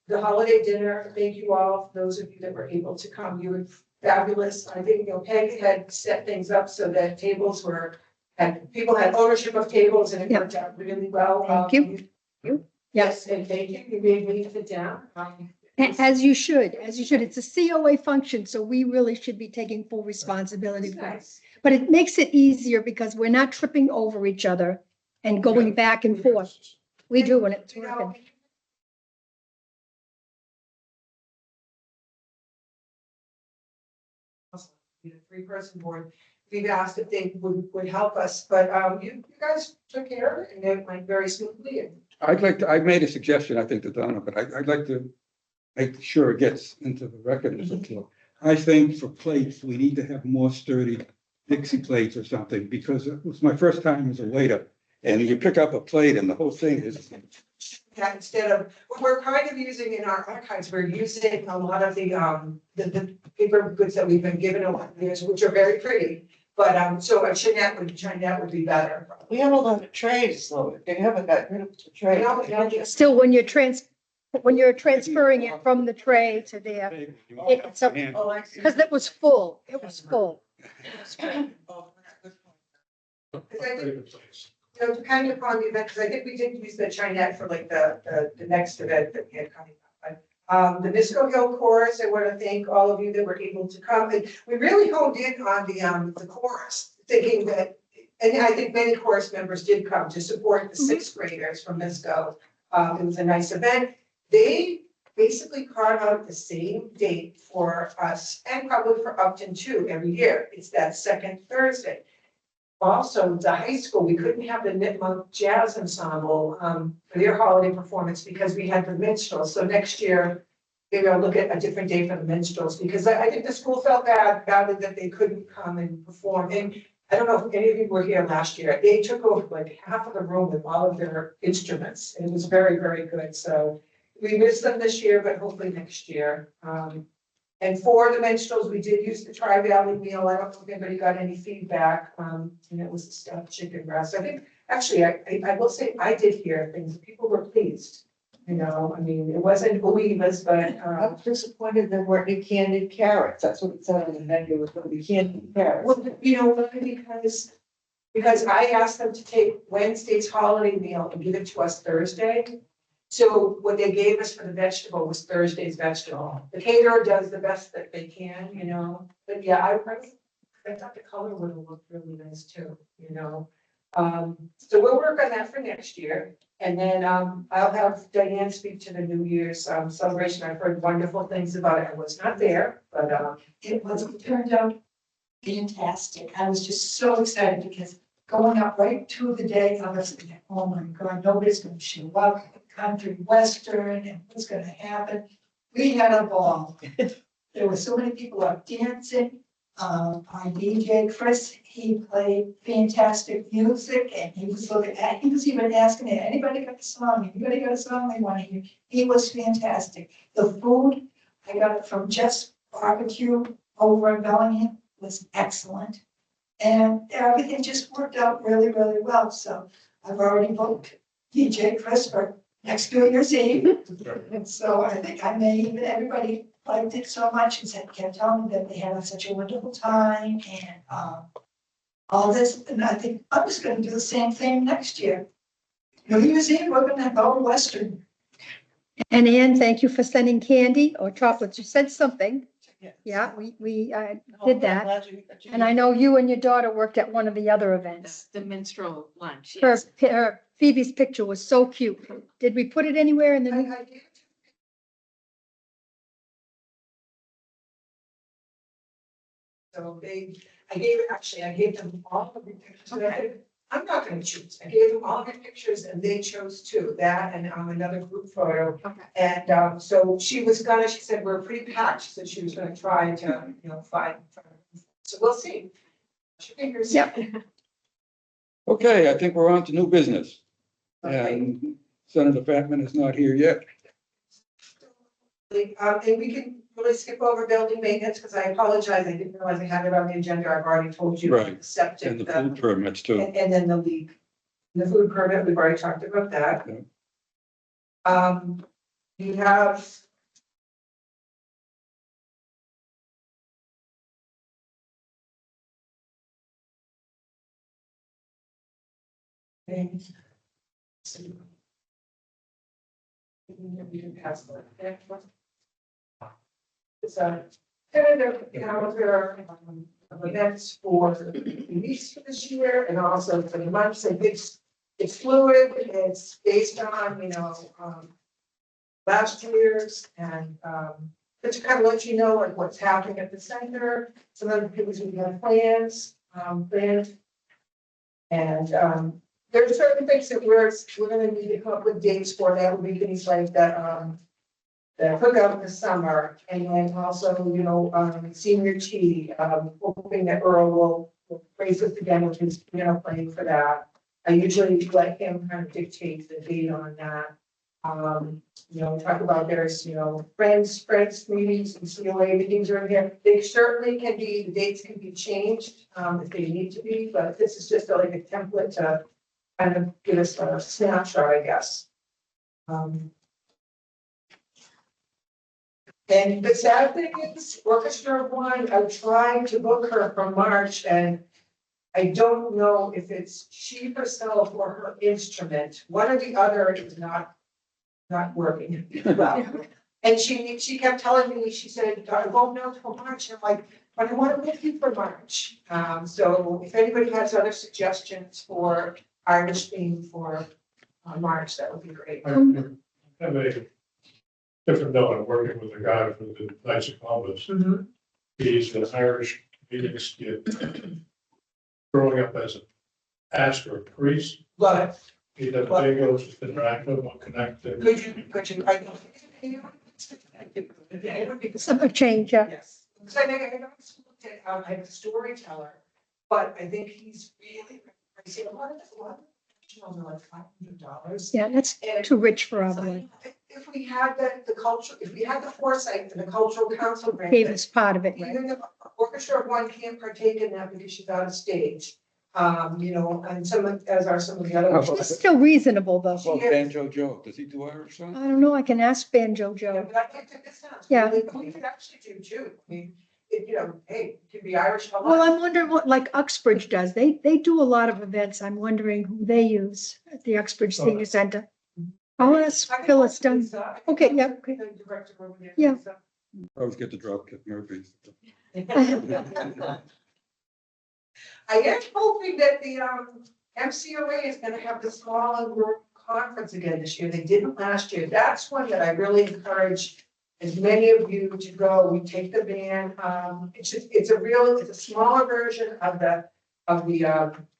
The holiday dinner, thank you all, for those of you that were able to come, you were fabulous. I think, Peg had set things up so that tables were, and people had ownership of tables and it Yeah. worked out really well. Thank you. Yes, and thank you, you made me sit down. As you should, as you should. It's a COA function, so we really should be taking full responsibility It's for it. nice. But it makes it easier because we're not tripping over each other and going back and forth. We do when it's You know, working. We had a 3-person board. We've asked if they would help us, but you guys took care of it and it went very smoothly. And I made a suggestion, I think, to Donna, but I'd like to make sure it gets into the record as a flow. I think for plates, we need to have more sturdy Dixie plates or something, because it was my first time as a waiter. And you pick up a plate and the whole thing is, yeah, instead of, what we're kind of using in our archives, we're using a lot of the paper goods that we've been given over the years, which are very pretty. But so a Chinette would be better. We have a lot of trays, though, they haven't got rid of the trays. Still, when you're transferring it from the tray to there, it's a, Oh, I see. because it was full. It was full. Oh, good point. Because I think, depending upon the event, because I think we did use the Chinette for like the next event that we had coming up. But the Misco Hill Chorus, I want to thank all of you that were able to come. And we really honed in on the chorus, thinking that, and I think many chorus members did come to support the 6th graders from Misco. It was a nice event. They basically carve out the same date for us and probably for Upton too every year. It's that second Thursday. Also, the high school, we couldn't have the Nipmuc Jazz Ensemble for their holiday performance because we had the minstrels. So next year, maybe I'll look at a different day for the minstrels, because I think the school felt badly that they couldn't come and perform. And I don't know if any of you were here last year. They took over like half of the room with all of their instruments. It was very, very good. So we missed them this year, but hopefully next year. And for the minstrels, we did use the Tri-Valley meal. I don't know if anybody got any feedback. And it was the stuffed chicken breast. I think, actually, I will say I did hear things. People were pleased. You know, I mean, it wasn't believers, but I was disappointed there weren't any candied carrots, that's what it said on the menu, was gonna be candied carrots. well, you know, because I asked them to take Wednesday's holiday meal and give it to us Thursday. So what they gave us for the vegetable was Thursday's vegetable. The caterer does the best that they can, you know, but yeah, I thought the color would have looked really nice too, you know. So we'll work on that for next year. And then I'll have Diane speak to the New Year's celebration. I've heard wonderful things about it. I was not there, but It turned out fantastic. I was just so excited because going up right to the day, I was thinking, oh my God, nobody's going to show up. country western and what's gonna happen. We had a ball. There were so many people out dancing. Our DJ Chris, he played fantastic music and he was he was even asking me, anybody got a song? Anybody got a song they want to hear? He was fantastic. The food, I got it from Jeff's Barbecue over in Bellingham, was excellent. And everything just worked out really, really well. So I've already booked DJ Chris for next New Year's Eve. And so I think I may even, everybody liked it so much and said, kept telling me that they had such a wonderful time and all this. And I think I'm just gonna do the same thing next year. New Year's Eve, we're gonna go Western. And Ann, thank you for sending candy or chocolates. You said something. Yeah, we did that. And I know you and your daughter worked at one of the other events. The minstrel lunch, Her, yes. her Phoebe's picture was so cute. Did we put it anywhere in the? I gave So I gave them all of the pictures. that I did. I'm not gonna choose. I gave them all the pictures and they chose two, that and another group photo. Okay. And so she said, we're pretty packed. She said she was gonna try to, find. So we'll see. Fingers. Yep. Okay, I think we're on to new business. Okay. And Senator Fatman is not here yet. And we can really skip over building maintenance, because I apologize, I didn't realize I had it on the agenda, I've already told you. Right. The septic. And the food permits too. And then the leak. The food permit, we've already talked about that. Yeah. You have. Things. We can pass that. It's a tentative calendar of events for the weeks for this year and also for the months. And it's fluid, it's based on, last year's and just to kind of let you know like what's happening at the center. Some of the things we have plans. And there are certain things that we're gonna need to come up with dates for. That would be things like that, the cookout this summer, and then also, senior tea, hoping that Earl will raise us again with his piano playing for that. I usually let him kind of dictate the date on that. Talk about there's, friends meetings and COA meetings are in here. They certainly can be, the dates can be changed, if they need to be, but this is just like a template to kind of give us a snapshot, I guess. And the sad thing is, Orchestra of One, I'm trying to book her for March, and I don't know if it's she herself or her instrument. One or the other is not working well. And she kept telling me, she said, I won't know till March. And I'm like, but I want to book you for March. So if anybody has other suggestions for Irish theme for March, that would be great. I have a different note. I'm working with a guy for the Knights of Columbus. Mhm. He's an Irish Phoenix kid. Growing up as an pastor, a priest, Love it. he does bagels, it's interactive, will connect. Could you, I it would be Some change, yeah. Yes. So I looked at, I have a storyteller, but I think he's really, I see a lot of, like $500. Yeah, that's too rich for our blood. If we had the culture, if we had the foresight for the cultural council grant. Gave us part of it, right? Even the Orchestra of One can't partake in that because she's out of stage. And some of the other. Oh. It's still reasonable though. Well, Banjo Joe, does he do Irish I songs? don't know, I can ask Banjo Yeah, Joe. but I think that this sounds. Yeah. We could actually do too. I mean, hey, it could be Irish. Well, I'm wondering what, like Uxbridge does. They do a lot of events. I'm wondering who they use at the Uxbridge Senior Center. I'll ask Phyllis Dunn. Okay, yeah, okay. Yeah. Always get the Dropkick Murphys. I am hoping that the MCOA is gonna have the small and rural conference again this year. They didn't last year. That's one that I really encourage as many of you to go. We take the van. It's a smaller version of the of the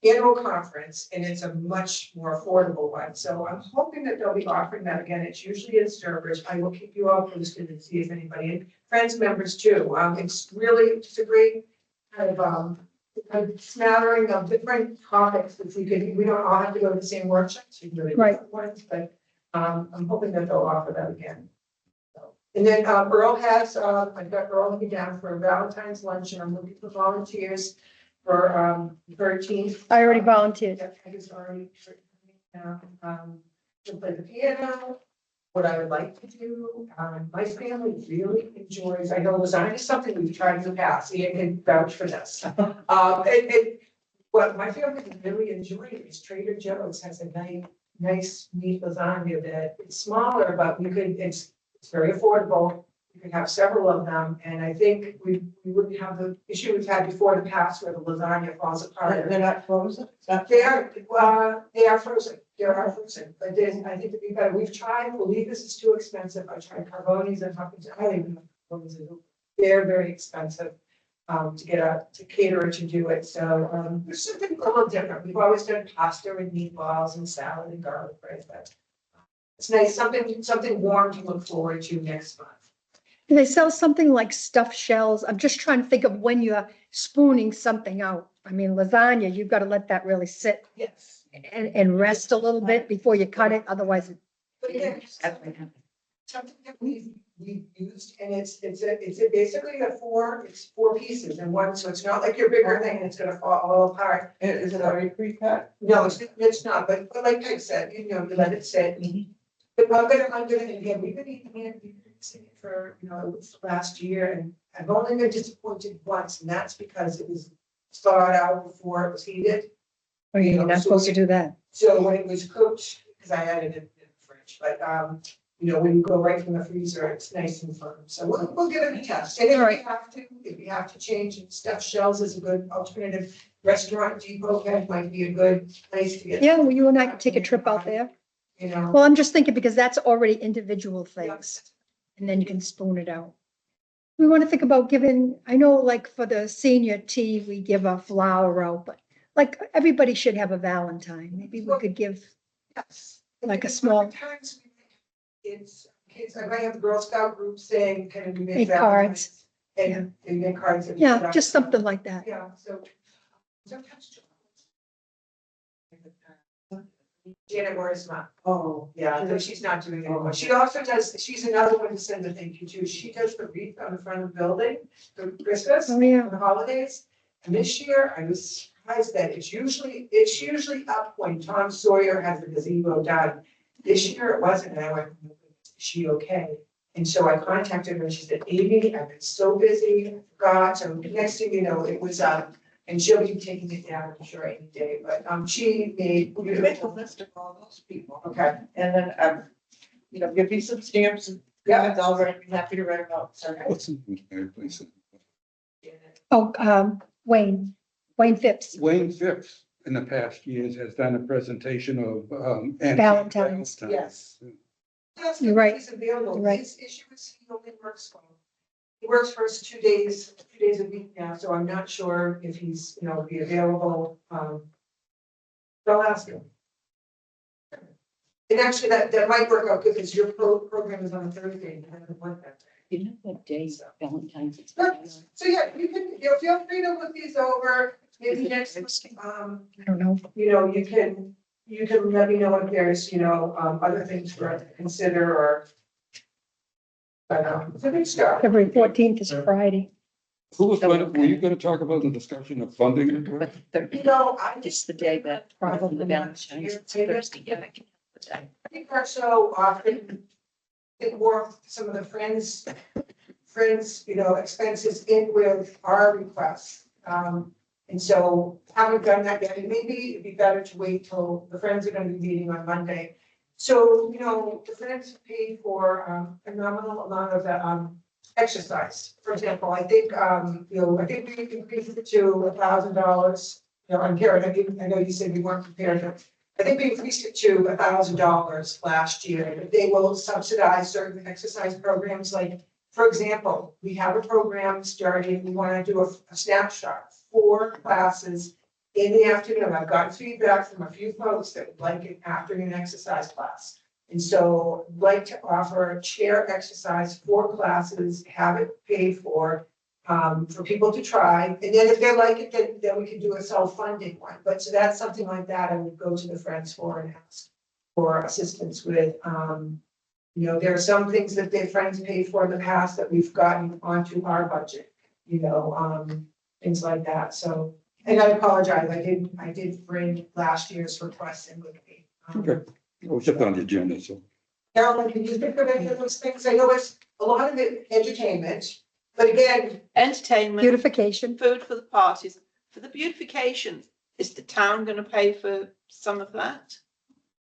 annual conference, and it's a much more affordable one. So I'm hoping that they'll be offering that again. It's usually in Sturbridge. I will keep you all posted and see if anybody, and friends members too. It's really just a great kind of a smattering of different topics that we don't all have to go to the same workshops. We can go to Right. different ones, but I'm hoping that they'll offer that again. So, and then Earl has, I've got Earl looking down for a Valentine's lunch, and I'm looking for volunteers for 13th. I already volunteered. Yeah, I guess already. To play the piano. What I would like to do, my family really enjoys, I know lasagna is something we've tried in the past, Ian can vouch for this. What my family really enjoys is Trader Joe's has a nice meat lasagna that it's smaller, but it's very affordable. You can have several of them, and I think we wouldn't have the issue we've had before in the past where the lasagna falls apart. They're not frozen? It's not- They are frozen, but then I think it'd be better, we've tried, believe this is too expensive, I tried Carboni's and Huffington, I don't even know what Carboni's is. They're very expensive, to cater to do it, so, there's something a little different, we've always done pasta and meatballs and salad and garlic bread, but it's nice, something warm to look forward to next month. Do they sell something like stuffed shells? I'm just trying to think of when you're spooning something out. I mean, lasagna, you've got to let that really sit Yes. and rest a little bit before you cut it, otherwise it. But again, something that we've used, and it's basically it's four pieces in one, so it's not like your bigger thing and it's gonna fall all apart. Is it already pre-cut? No, it's not, but like I said, you let it sit. But I'm gonna, again, we've been eating it for, last year, and I've only been disappointed once, and that's because it was thawed out before it was heated. Oh, you're not supposed to do that. So when it was cooked, because I added it in the fridge, but, when you go right from the freezer, it's nice and firm. So we'll give it a test. And if you have to change, stuffed shells is a good alternative. Restaurant Depot might be a good place to get. Yeah, well, you and I could take a trip out there. Well, I'm just thinking because that's already individual things, and then you can spoon it out. We want to think about giving, I know like for the senior tea, we give a flower out, but like everybody should have a Valentine. Maybe we could give like a small. Times kids, I might have the Girl Scout group saying, can we Make cards. And make cards. And Yeah, just something like that. Yeah, so sometimes. Janet Morrisma. Oh, yeah, no, she's not doing it anymore. She also does, she's another one to send a thank you to. She does the wreath on the front of the building for Christmas, Oh, yeah. for the holidays. And this year, I was surprised that it's usually up when Tom Sawyer has the gazebo done. This year it wasn't, and I went, is she okay? And so I contacted her and she said, Amy, I've been so busy, I forgot. So next thing you know, it was and she'll be taking it down, I'm sure, any day, but she made. You make a list of all those people. Okay. And then, give me some stamps and cards, I'll be happy to write them out. So, What's in there, please? Oh, Wayne Phipps, Wayne Phipps in the past years has done a presentation of antique Valentine's. Yes. You're right. He's available. You're right. His issue is he only works he works for us 2 days a week now, so I'm not sure if he's, be available. I'll ask him. And actually, that might work out good because your program is on Thursday. And I haven't worked that day. You know what day Valentine's is? So yeah, you can, feel free to look these over. Maybe next, I don't know. you can let me know if there's, other things for us to consider or. But it's a good start. February 14th is Friday. Were you gonna talk about the discussion of funding? it? But the You third, know, I just the day that Probably the not. Valentine's is Thursday, yeah, I can help with that. I think our show often it more some of the friends, expenses in with our requests. And so haven't done that yet, and maybe it'd be better to wait till the friends are gonna be meeting on Monday. So, the friends pay for a nominal amount of the exercise. For example, I think, I think we increased it to $1,000. I'm Karen, I know you said we weren't prepared, but I think we increased it to $1,000 last year. But they will subsidize certain exercise programs. Like, for example, we have a program starting, we want to do a snapshot, 4 classes in the afternoon. I've gotten feedback from a few folks that would like an afternoon exercise class. And so I'd like to offer chair exercise for classes, have it paid for people to try. And then if they like it, then we can do a self-funding one. But so that's something like that I would go to the Friends for and ask for assistance with. You know, there are some things that their friends paid for in the past that we've gotten onto our budget, you know, things like that. So, and I apologize, I did bring last year's request in with me. Okay. It was just on the agenda, so. Carolyn, can you think of any of those things? I know it's a lot of it entertainment, but again, Entertainment, Beautification. food for the parties. For the beautification, is the town going to pay for some of that?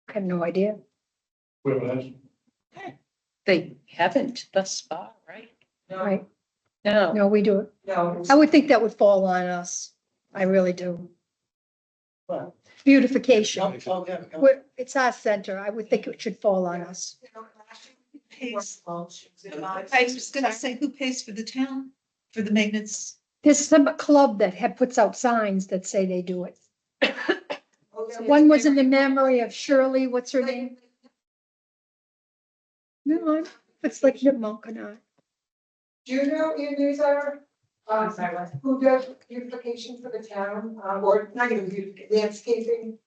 I have no idea. Wait a minute. They haven't thus far, right? Right. No. No, we do it. no, I would think that would fall on us. I really do. Well, Beautification. oh, yeah, yeah. It's our center. I would think it should fall on us. you know, last year we Pays. paid I was gonna say, who pays for the town, for the maintenance? There's some club that puts out signs that say they do it. Oh, yeah, One was in the memory of Shirley, what's her name? No, it's like the monk or not. Do you know in newsletter, who does beautification for the town, or not even beautification, landscaping?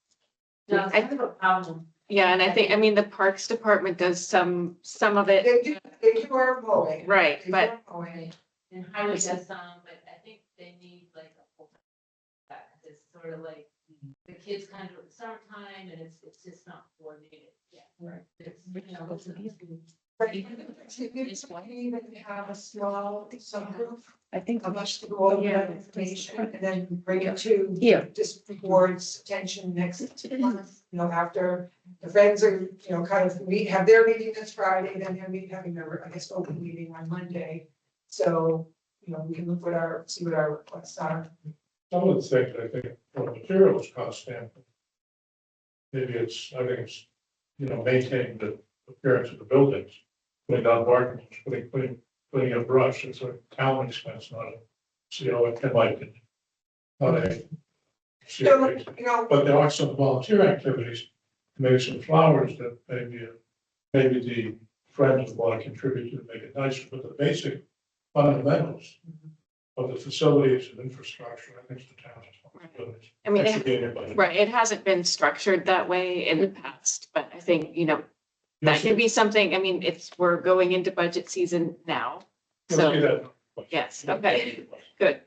Yeah, and I think, I mean, the Parks Department does some of it, They do our mowing. right, They do but our mowing. And highway does some, but I think they need like a full. It's sort of like the kids kind of summertime and it's just not coordinated. Yeah. Right. It's, you know, it's- Right, beautification, then you have a small subgroup I think. of us to go over that information and then bring it to Here. just the board's attention next month. You know, after the friends are, you know, kind of have their meeting this Friday, then they're having their, I guess, open meeting on Monday. So, you know, we can look what see what our requests are. Some of the things I think from a materials cost standpoint, maybe I think it's, you know, maintaining the appearance of the buildings, putting down bark, putting a brush, it's a town expense, not a, you know, in my opinion. Not a. So, you know, But there are some volunteer activities, maybe some flowers that maybe the friends would want to contribute to make it nicer, but the basic fundamentals of the facilities and infrastructure, I think it's the town's responsibility. I mean, That should be in your budget. right, it hasn't been structured that way in the past, but I think, you know, that You'll could see- be something, I mean, we're going into budget season now. you'll see So, that. yes, okay, good.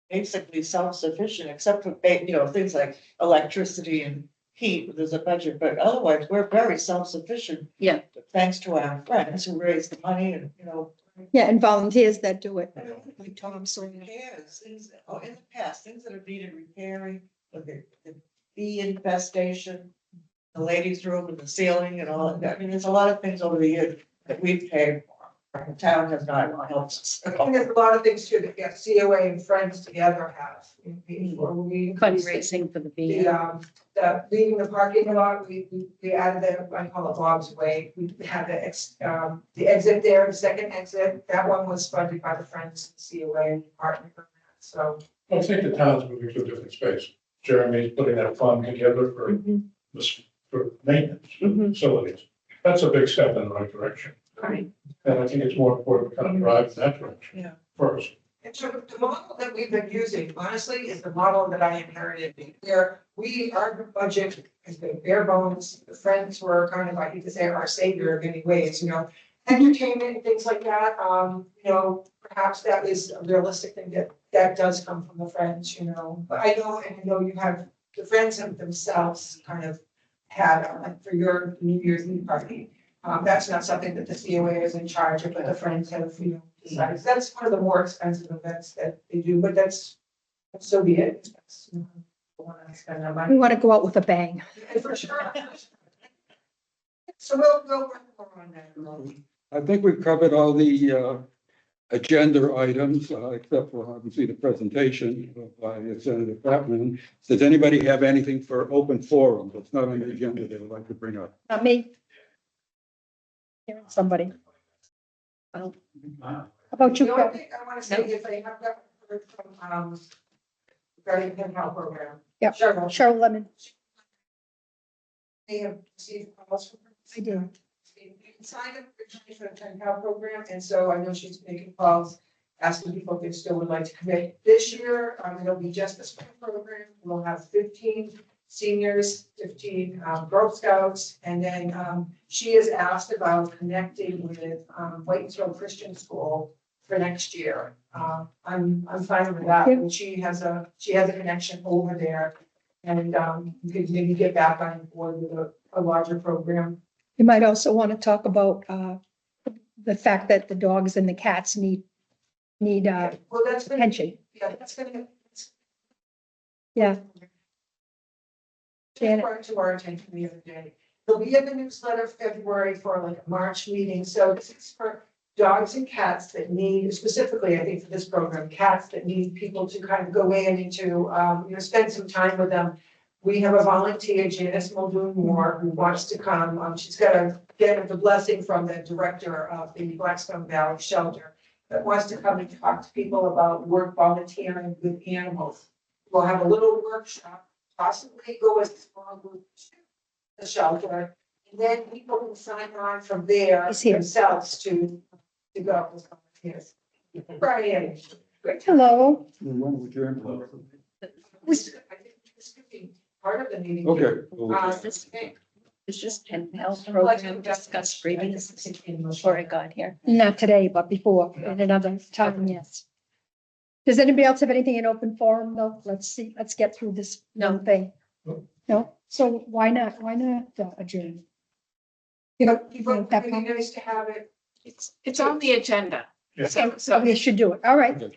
Basically self-sufficient, except for, you know, things like electricity and heat, there's a budget, but otherwise, we're very self-sufficient. Yeah. Thanks to our friends who raise the money and, you know, Yeah, and volunteers that do it, like Tom Sawyer. repairs, things, oh, in the past, things that have needed repairing, like the bee infestation, the ladies' room and the ceiling and all of that. I mean, there's a lot of things over the years that we've paid for. The town has not helped us. I think there's a lot of things too that COA and friends together have. We Fundraising for the The, band. the leaving the parking lot, we added the, I call it Bob's Way. We had the exit there, the second exit, that one was funded by the Friends COA and partner on that, so. I think the town's moving to a different space. Jeremy's putting that fund together for this, for maintenance of facilities. That's a big step in the right direction. Right. And I think it's more important to kind of drive in that direction. Yeah. First. And so the model that we've been using, honestly, is the model that I inherited, where our budget has been bare bones. The Friends were kind of, I hate to say, our savior in many ways, you know, entertainment and things like that. You know, perhaps that is a realistic thing that does come from the Friends, you know. But I know you have, the Friends have themselves kind of had, like for your New Year's Eve party. That's not something that the COA is in charge of, but the Friends have, you know, decided. That's one of the more expensive events that they do, but that's, so be it. That's, you know, I wanna spend that We money. want to go out with a bang. For sure. So we'll work more on that. I think we've covered all the agenda items, except for obviously the presentation by Senator Chapman. Does anybody have anything for open forum that's not on the agenda they would like to bring up? Not me. Hearing somebody. How about you, The only Phil? thing I wanna say is I have got heard from, regarding the pen pal program. Yep. Cheryl, Cheryl Lemon, they have received calls from her. I did. We signed up originally for the pen pal program, and so I know she's making calls, asking people if they still would like to commit. This year, it'll be just the spring program. We'll have 15 seniors, 15 Girl Scouts, and then she has asked about connecting with Whitensville Christian School for next year. I'm fine with that. And she has a connection over there, and you could maybe get back on board with a larger program. You might also want to talk about the fact that the dogs and the cats need Well, that's gonna, attention. yeah, that's gonna. Yeah. Just brought to our attention the other day. There'll be in the newsletter February for like a March meeting, so this is for dogs and cats that need, specifically, I think for this program, cats that need people to kind of go in and to, spend some time with them. We have a volunteer, Janice Muldoon Moore, who wants to come. She's got to get the blessing from the director of the Blackstone Valley Shelter that wants to come and talk to people about work volunteering with animals. We'll have a little workshop, possibly go as a small group to the shelter. And then people can sign on from there He's here. themselves to go as volunteers. Brian. Hello. I think this could be part of the meeting. Okay. Is this pen pal program discussed previously before I got here? Not today, but before, at another time, yes. Does anybody else have anything in open forum though? Let's see, let's get through this one thing. No, so why not adjourn? You know, But it would be nice to have it. It's on the agenda. Yeah. so we should do it. All right.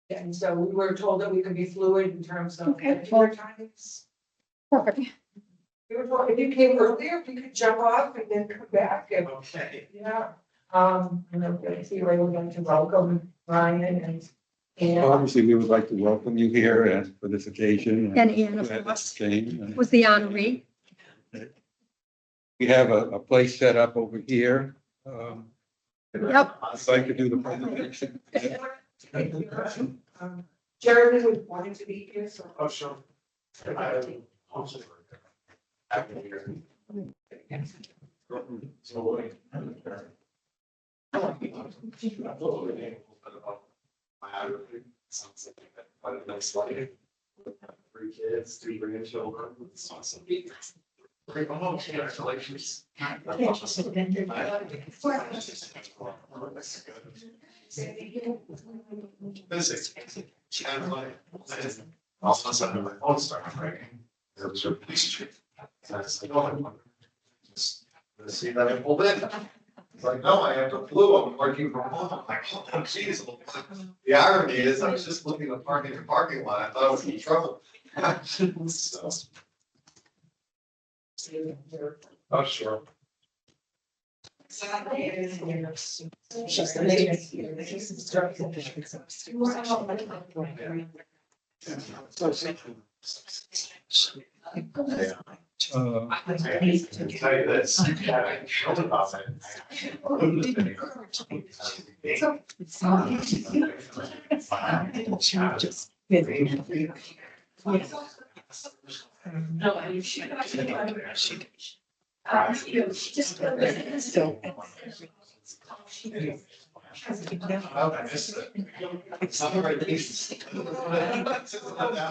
And so we were told that we could be fluid in terms of. Okay. Your times. Perfect. We were told if you came earlier, we could jump off and then come back and. Okay. Yeah, I see we're going to welcome Ryan and. Obviously, we would like to welcome you here and for this occasion. And Anna, of course, was the honoree. We have a place set up over here. Yep. I'd like to do the presentation. Jeremy would want to be here, so. Oh, sure. Sounds like quite a nice life. 3 kids, 2 grandchildren. It's awesome. Congratulations. Busy. All of a sudden, my phone started ringing. It was your police chief. And I was like, oh, just to see that I pulled in. It's like, no, I have the flu. I'm working from home. I'm like, oh, geez. The irony is, I was just looking at parking in the parking lot. I thought I was in trouble. So. Oh, sure. She's the lady. I can tell you this, I showed about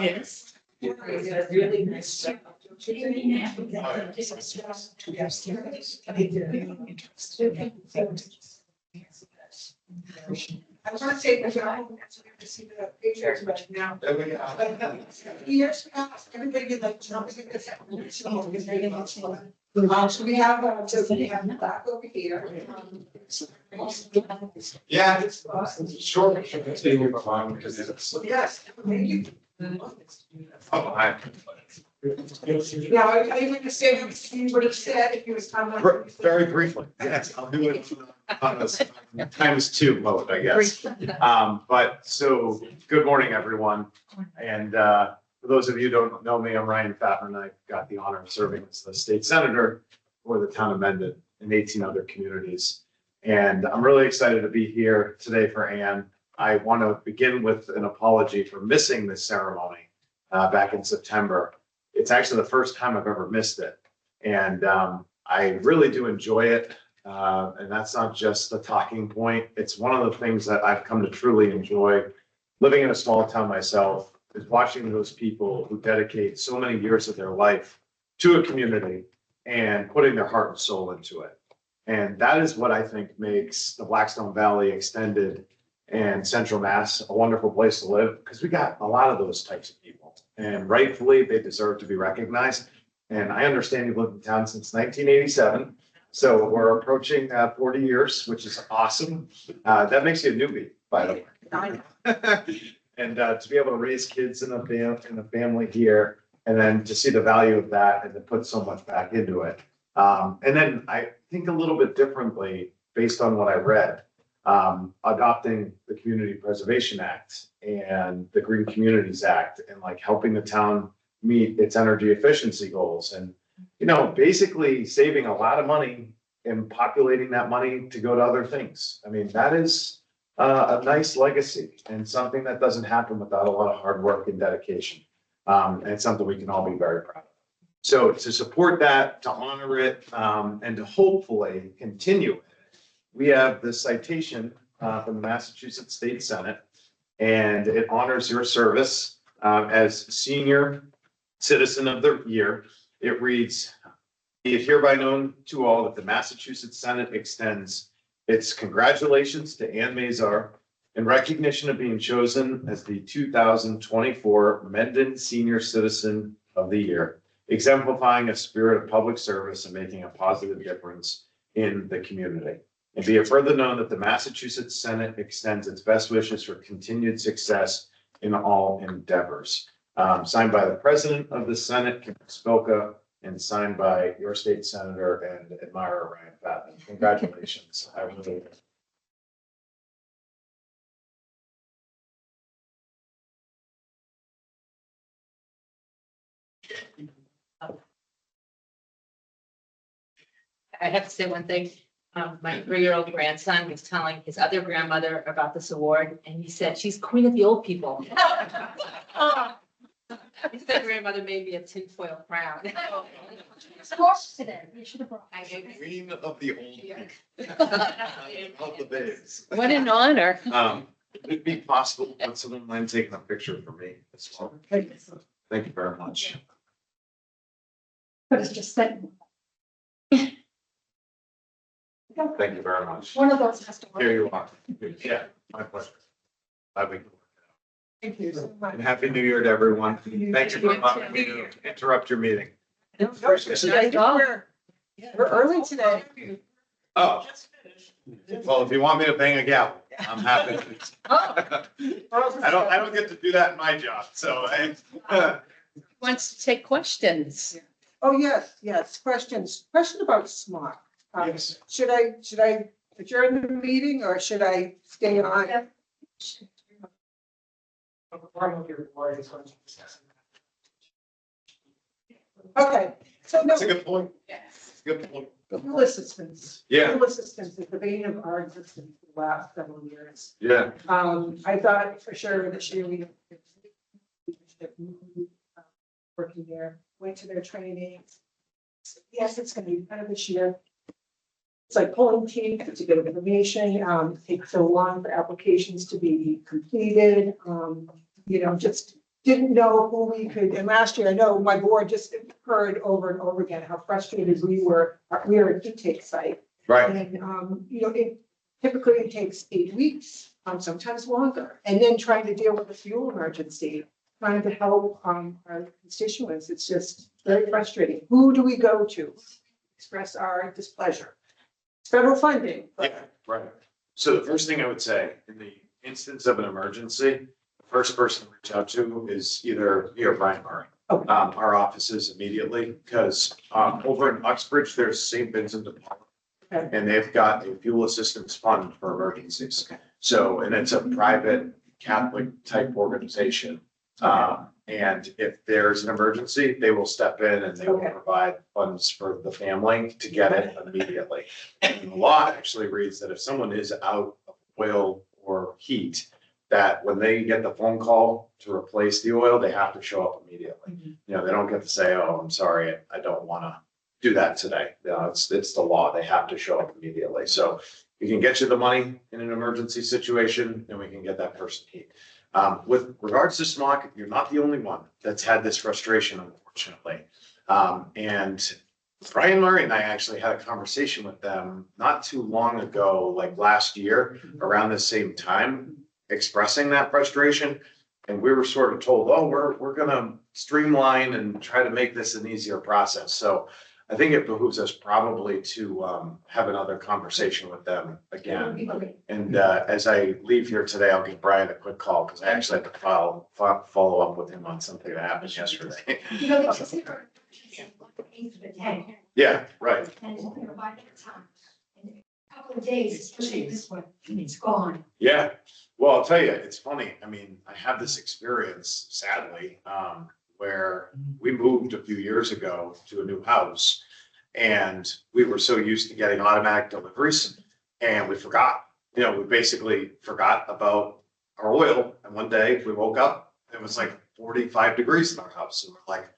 Yes. Really nice job. I want to take the job, that's what we have to see the pictures right now. Years past, everybody did like jumping in the set. So we have, the back over here. Yeah, it's short. Stay here for long because it's. Yes, thank you. Oh, I. Now, I didn't understand everything you would have said if you was talking. Very briefly, yes, I'll do it on a times 2 mode, I guess. But so, good morning, everyone. And for those of you who don't know me, I'm Ryan Fatman. I got the honor of serving as the state senator for the town of Mendon and 18 other communities. And I'm really excited to be here today for Ann. I want to begin with an apology for missing this ceremony back in September. It's actually the first time I've ever missed it. And I really do enjoy it. And that's not just the talking point. It's one of the things that I've come to truly enjoy. Living in a small town myself is watching those people who dedicate so many years of their life to a community and putting their heart and soul into it. And that is what I think makes the Blackstone Valley Extended and Central Mass a wonderful place to live, because we got a lot of those types of people. And rightfully, they deserve to be recognized. And I understand you've lived in town since 1987. So we're approaching 40 years, which is awesome. That makes you a newbie, by the way. And to be able to raise kids in a family here, and then to see the value of that and to put so much back into it. And then I think a little bit differently based on what I read, adopting the Community Preservation Act and the Green Communities Act, and like helping the town meet its energy efficiency goals, and, you know, basically saving a lot of money and populating that money to go to other things. I mean, that is a nice legacy and something that doesn't happen without a lot of hard work and dedication. And it's something we can all be very proud of. So to support that, to honor it, and to hopefully continue it, we have this citation from the Massachusetts State Senate, and it honors your service as Senior Citizen of the Year. It reads, "Be it hereby known to all that the Massachusetts Senate extends its congratulations to Ann Mazar in recognition of being chosen as the 2024 Mendon Senior Citizen of the Year, exemplifying a spirit of public service and making a positive difference in the community. And be it further known that the Massachusetts Senate extends its best wishes for continued success in all endeavors." Signed by the President of the Senate, Kim Spilka, and signed by your state senator and admirer, Ryan Fatman. Congratulations. I really. I have to say one thing. My 3-year-old grandson was telling his other grandmother about this award, and he said, "She's queen of the old people." His grandmother made me a tinfoil crown. Today, you should have brought. Queen of the old. Of the babes. What an honor. Would it be possible, would someone mind taking a picture for me as well? Thank you very much. But it's just that. Thank you very much. One of those has to work. Here you are. Yeah, my pleasure. Glad we can work it Thank you so out. much. And Happy New Year to everyone. Thank you for allowing me to interrupt your meeting. We're early today. Oh, well, if you want me to bang a gavel, I'm happy to. I don't get to do that in my job, so Wants to take questions. Oh, yes, questions. Question about SMART. Yes. Should I adjourn the meeting or should I stay on? Okay, so no, that's a good point. Good point. legal assistance. Yeah. Legal assistance is the bane of our existence for the last several years. Yeah. I thought for sure this year we working there, went to their training. Yes, it's gonna be better this year. It's like pulling teeth to get information, it takes so long for applications to be completed, just didn't know who we could, and last year, I know my board just heard over and over again how frustrated we were an intake site. Right. And, it typically takes 8 weeks, sometimes longer, and then trying to deal with a fuel emergency, trying to help, our constituents, it's just very frustrating. Who do we go to express our displeasure? It's federal funding, but Yeah, right. So the first thing I would say, in the instance of an emergency, the first person to reach out to is either me or Brian Murray. Okay. Our offices immediately, because over in Uxbridge, there's St. Vincent de Paul. Okay. And they've got a fuel assistance fund for emergencies. So, and it's a private Catholic type organization. And if there's an emergency, they will step in and they will Okay. provide funds for the family to get it immediately. And the law actually reads that if someone is out of oil or heat, that when they get the phone call to replace the oil, they have to show up immediately. You know, they don't get to say, oh, I'm sorry, I don't want to do that today. You know, it's the law. They have to show up immediately. So we can get you the money in an emergency situation and we can get that person heat. With regards to smog, you're not the only one that's had this frustration, unfortunately. And Brian Murray and I actually had a conversation with them not too long ago, like last year, around the same time, expressing that frustration. And we were sort of told, oh, we're gonna streamline and try to make this an easier process. So I think it behooves us probably to have another conversation with them again. And as I leave here today, I'll give Brian a quick call because I actually have to follow up with him on something that happened yesterday. You know, it's eighth of a day, Yeah, right. and by that time, in a couple of days, especially this one, it's gone. Yeah. Well, I'll tell you, it's funny. I mean, I have this experience, sadly, where we moved a few years ago to a new house and we were so used to getting automatic deliveries and we forgot, you know, we basically forgot about our oil. And one day we woke up, it was like 45 degrees in our house. And we're like,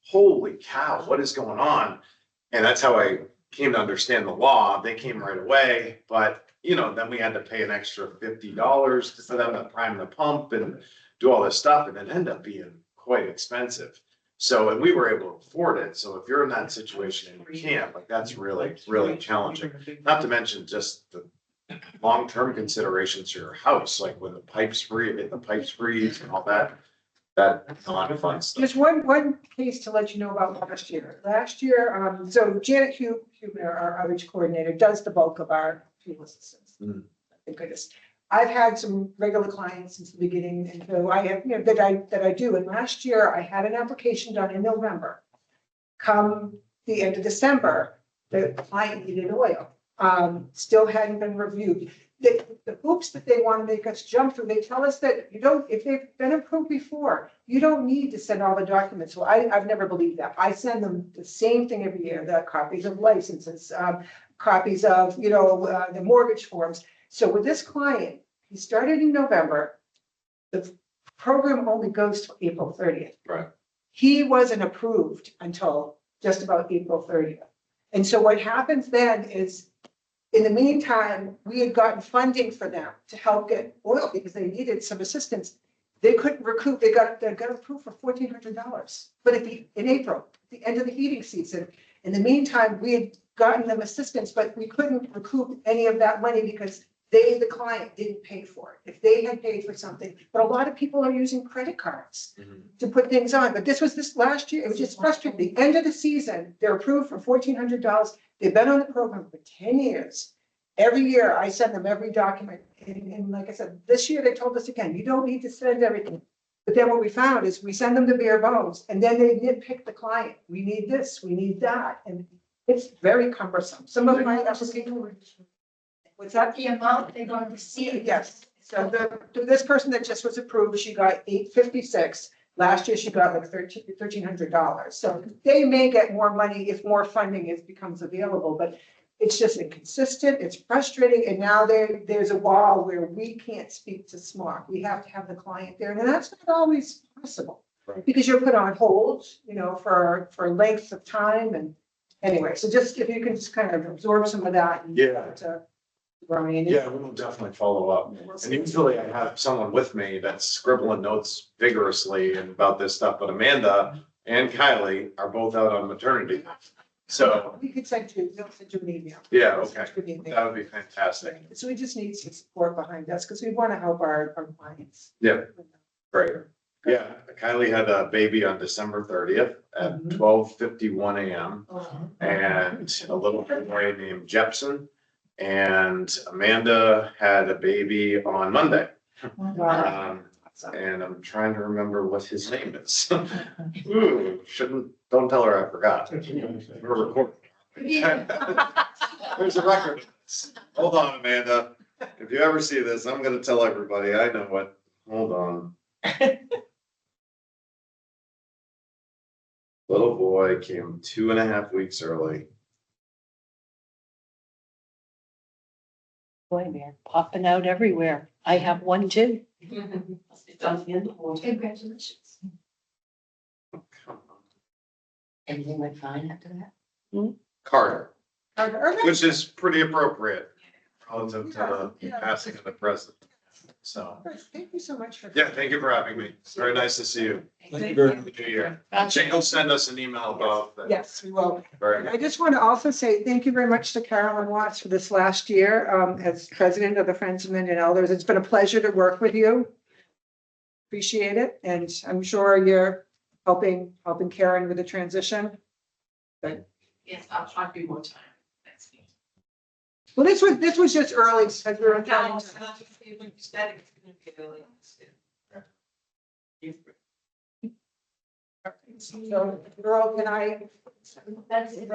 holy cow, what is going on? And that's how I came to understand the law. They came right away, but you know, then we had to pay an extra $50 for them to prime the pump and do all this stuff. And it ended up being quite expensive. So, and we were able to afford it. So if you're in that situation and you can't, like, that's really, really challenging. Not to mention just the long-term considerations to your house, like when the pipes freeze and all that. That's a lot of fun stuff. Just one case to let you know about last year. Last year, so Janet Huebner, our outreach coordinator, does the bulk of our fuel assistance. Thank goodness. I've had some regular clients since the beginning, and so I have, you know, that I do. And last year I had an application done in November. Come the end of December, the client needed oil. Still hadn't been reviewed. The hoops that they want to make us jump through, they tell us that you don't, if they've been approved before, you don't need to send all the documents. Well, I've never believed that. I send them the same thing every year, the copies of licenses, copies of, you know, the mortgage forms. So with this client, he started in November. The program only goes to April 30th. Right. He wasn't approved until just about April 30th. And so what happens then is, in the meantime, we had gotten funding for them to help get oil because they needed some assistance. They couldn't recoup, they got approved for $1,400. But in April, at the end of the heating season, in the meantime, we had gotten them assistance, but we couldn't recoup any of that money because they, the client, didn't pay for it. If they had paid for something, but a lot of people are using credit cards to put things on. But this last year, it was just frustrating. The end of the season, they're approved for $1,400. They've been on the program for 10 years. Every year I send them every document. And like I said, this year they told us again, you don't need to send everything. But then what we found is we send them the bare bones and then they nitpick the client. We need this, we need that. And it's very cumbersome. Some of my applications. What's that? The amount they're going to see. Yes. So this person that just was approved, she got $856. Last year she got like $1,300. So they may get more money if more funding becomes available, but it's just inconsistent. It's frustrating. And now there's a wall where we can't speak to SMART. We have to have the client there. And that's not always possible because you're put on hold, you know, for lengths of time. And anyway, so just if you can just kind of absorb some of that. And Brian. Yeah, we'll definitely follow up. And usually I have someone with me that's scribbling notes vigorously about this stuff, but Amanda and Kylie are both out on maternity leave. So we could send you an email. yeah, okay, that would be fantastic. So we just need some support behind us because we want to help our clients. Yeah, great. Yeah, Kylie had a baby on December 30th at 12:51 a.m. and a little boy named Jepson. And Amanda had a baby on Monday. And I'm trying to remember what his name is. Ooh, don't tell her I forgot. We're recording. There's a record. Hold on, Amanda. If you ever see this, I'm gonna tell everybody. I know what. Hold on. Little boy came 2.5 weeks early. Boy, they're popping out everywhere. I have one too. It's on the end of the water. Congratulations. Everything went fine after that? Carter, Okay. which is pretty appropriate relative to the passing of the president. So, Thank you so much for. yeah, thank you for having me. It's very nice to see you. Thank you very Happy much. New Year. Jane will send us an email about that. Yes, we will. Very I good. just want to also say thank you very much to Carolyn Watts for this last year, as president of the Friends of Minden Elders. It's been a pleasure to work with you. Appreciate it, and I'm sure you're helping Karen with the transition. Yes, I'll be more time next week. Well, this was just early, because we were trying to. So, girl, can I? That's it.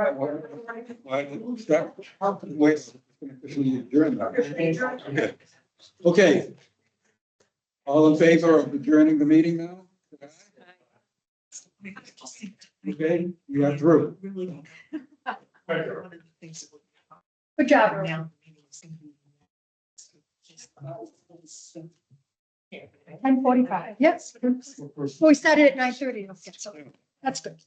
Wait, officially adjourn now. Okay. Okay. All in favor of adjourning the meeting now? Okay, you are through. Really. Thank you. One of the things that we're Good job. now, Earl. the meeting is gonna be- 10:45. Yes. Well, we started at 9:30. Okay, so that's good.